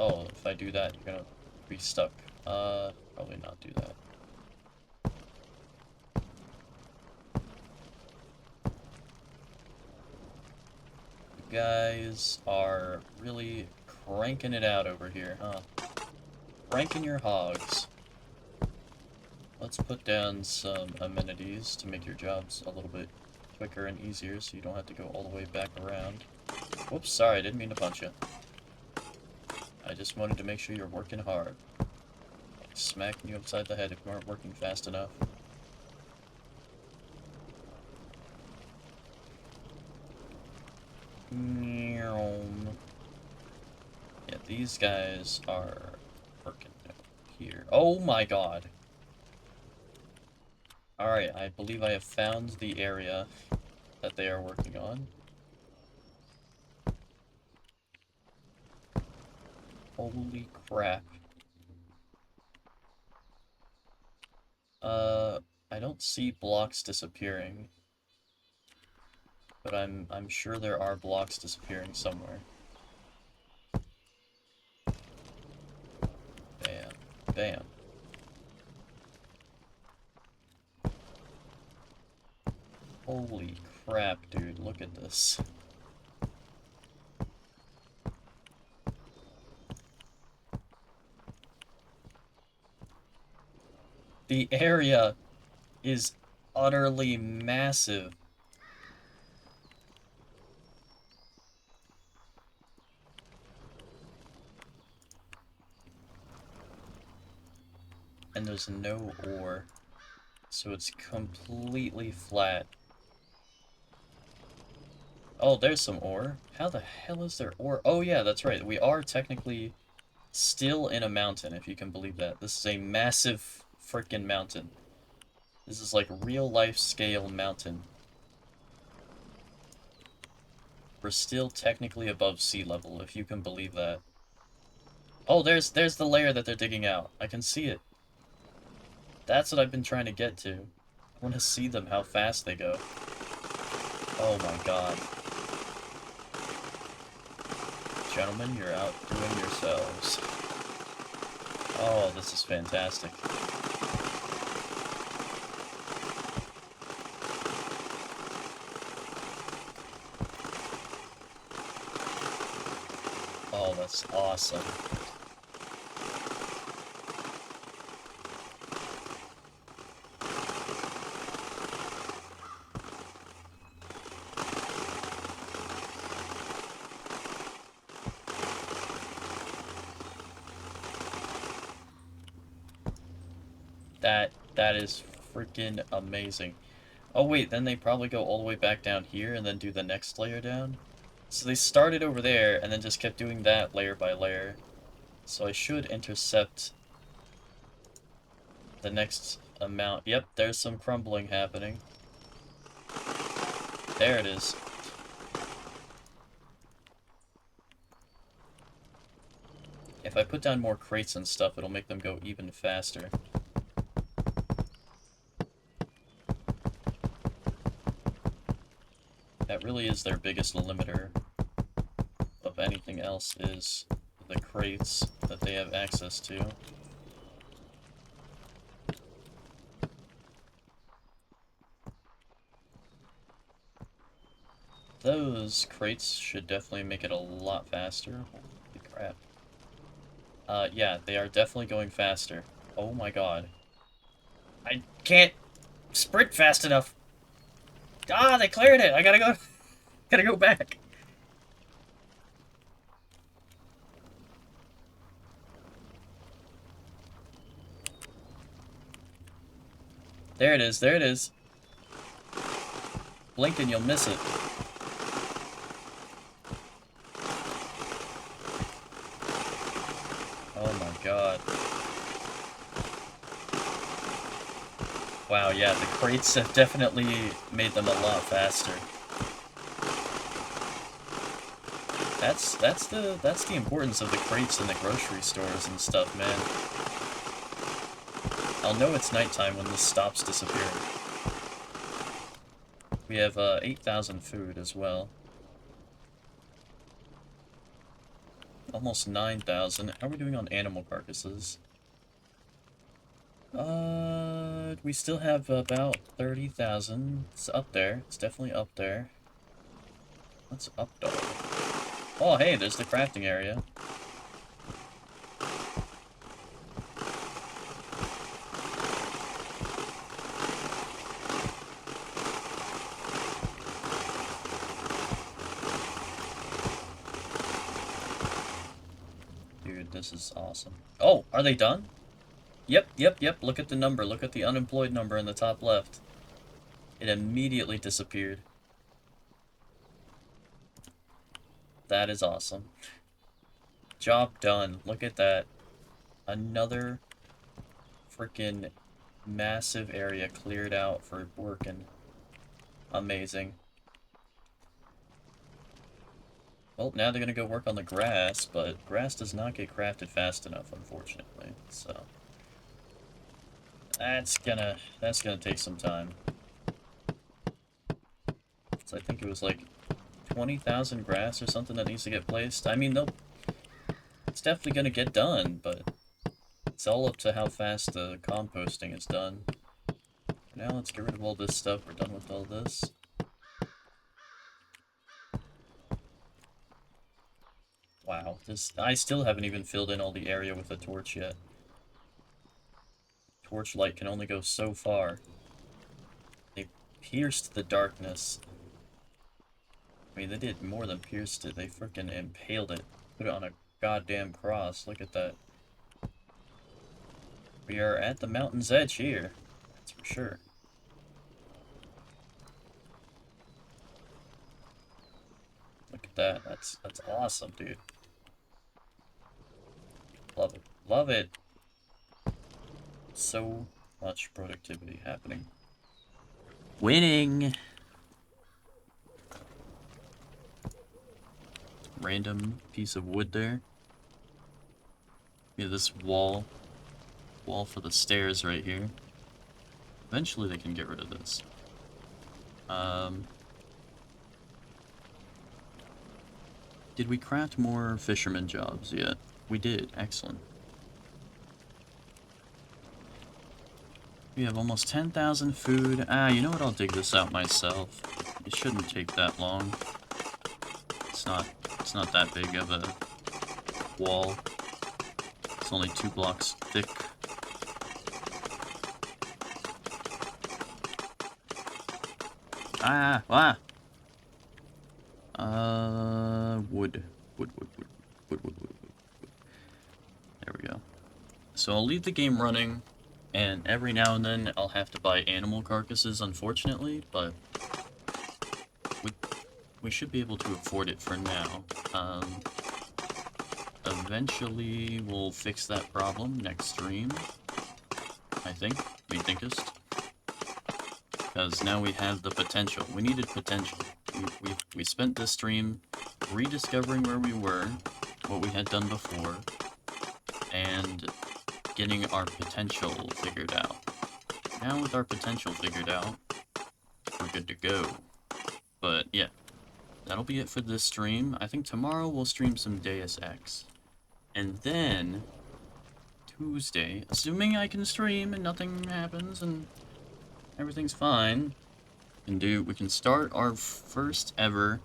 Oh, if I do that, you're gonna be stuck. Probably not do that. You guys are really cranking it out over here, huh? Cranking your hogs. Let's put down some amenities to make your jobs a little bit quicker and easier so you don't have to go all the way back around. Whoops, sorry, I didn't mean to punch you. I just wanted to make sure you're working hard. Like smacking you upside the head if you aren't working fast enough. Yeah, these guys are working here. Oh my god. Alright, I believe I have found the area that they are working on. Holy crap. I don't see blocks disappearing. But I'm sure there are blocks disappearing somewhere. Bam. Bam. Holy crap, dude, look at this. The area is utterly massive. And there's no ore. So it's completely flat. Oh, there's some ore. How the hell is there ore? Oh yeah, that's right. We are technically still in a mountain, if you can believe that. This is a massive freaking mountain. This is like real life scale mountain. We're still technically above sea level, if you can believe that. Oh, there's the layer that they're digging out. I can see it. That's what I've been trying to get to. I want to see them, how fast they go. Oh my god. Gentlemen, you're outdoing yourselves. Oh, this is fantastic. Oh, that's awesome. That is freaking amazing. Oh wait, then they probably go all the way back down here and then do the next layer down. So they started over there and then just kept doing that layer by layer. So I should intercept the next amount. Yep, there's some crumbling happening. There it is. If I put down more crates and stuff, it'll make them go even faster. That really is their biggest limiter of anything else, is the crates that they have access to. Those crates should definitely make it a lot faster. Holy crap. Yeah, they are definitely going faster. Oh my god. I can't sprint fast enough. Ah, they cleared it! I gotta go... gotta go back. There it is, there it is. Blink and you'll miss it. Oh my god. Wow, yeah, the crates have definitely made them a lot faster. That's the importance of the crates in the grocery stores and stuff, man. I'll know it's nighttime when this stops disappearing. We have 8,000 food as well. Almost 9,000. How are we doing on animal carcasses? We still have about 30,000. It's up there. It's definitely up there. What's up, dog? Oh, hey, there's the crafting area. Dude, this is awesome. Oh, are they done? Yep, yep, yep. Look at the number. Look at the unemployed number in the top left. It immediately disappeared. That is awesome. Job done. Look at that. Another freaking massive area cleared out for working. Amazing. Well, now they're gonna go work on the grass, but grass does not get crafted fast enough, unfortunately. So that's gonna take some time. So I think it was like 20,000 grass or something that needs to get placed. I mean, it's definitely gonna get done, but it's all up to how fast the composting is done. Now let's get rid of all this stuff. We're done with all this. Wow, I still haven't even filled in all the area with a torch yet. Torchlight can only go so far. They pierced the darkness. I mean, they did more than pierced it. They frickin' impaled it. Put it on a goddamn cross. Look at that. We are at the mountain's edge here. That's for sure. Look at that. That's awesome, dude. Love it. Love it. So much productivity happening. Winning! Random piece of wood there. Yeah, this wall for the stairs right here. Eventually they can get rid of this. Did we craft more fisherman jobs yet? We did. Excellent. We have almost 10,000 food. You know what? I'll dig this out myself. It shouldn't take that long. It's not that big of a wall. It's only 2 blocks thick. Wood. There we go. So I'll leave the game running, and every now and then I'll have to buy animal carcasses, unfortunately, but we should be able to afford it for now. Eventually we'll fix that problem next stream, I think. We thinkest. Because now we have the potential. We needed potential. We spent this stream rediscovering where we were, what we had done before, and getting our potential figured out. Now with our potential figured out, we're good to go. But yeah, that'll be it for this stream. I think tomorrow we'll stream some Deus Ex. And then, Tuesday, assuming I can stream and nothing happens and everything's fine, we can start our first ever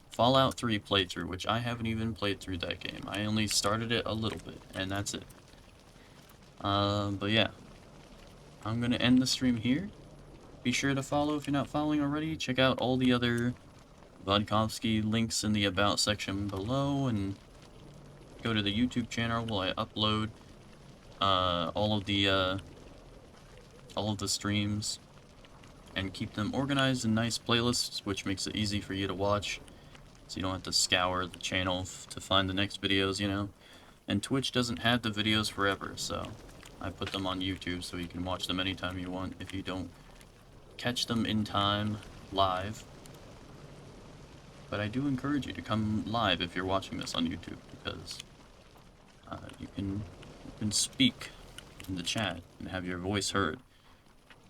Fallout 3 playthrough, which I haven't even played through that game. I only started it a little bit, and that's it. But yeah, I'm gonna end the stream here. Be sure to follow if you're not following already. Check out all the other Vodkavsky links in the About section below, and go to the YouTube channel where I upload all of the streams and keep them organized in nice playlists, which makes it easy for you to watch, so you don't have to scour the channel to find the next videos, you know. And Twitch doesn't have the videos forever, so I put them on YouTube so you can watch them anytime you want if you don't catch them in time live. But I do encourage you to come live if you're watching this on YouTube, because you can speak in the chat and have your voice heard.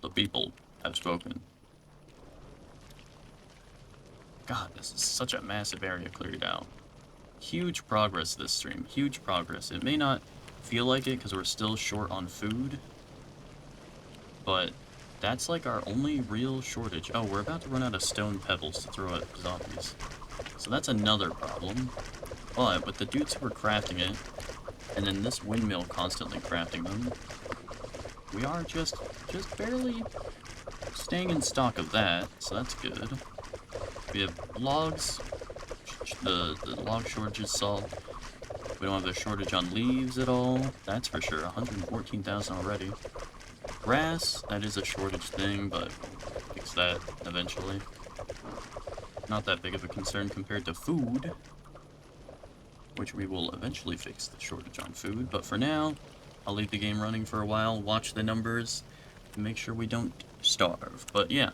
The people have spoken. God, this is such a massive area cleared out. Huge progress this stream, huge progress. It may not feel like it because we're still short on food, but that's like our only real shortage. Oh, we're about to run out of stone pebbles to throw at zombies. So that's another problem. But with the dudes who are crafting it, and then this windmill constantly crafting them, we are just barely staying in stock of that, so that's good. We have logs, the log shortage is solved. We don't have a shortage on leaves at all, that's for sure. 114,000 already. Grass, that is a shortage thing, but fix that eventually. Not that big of a concern compared to food. which we will eventually fix the shortage on food. But for now, I'll leave the game running for a while, watch the numbers, and make sure we don't starve. But yeah,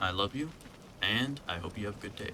I love you, and I hope you have a good day.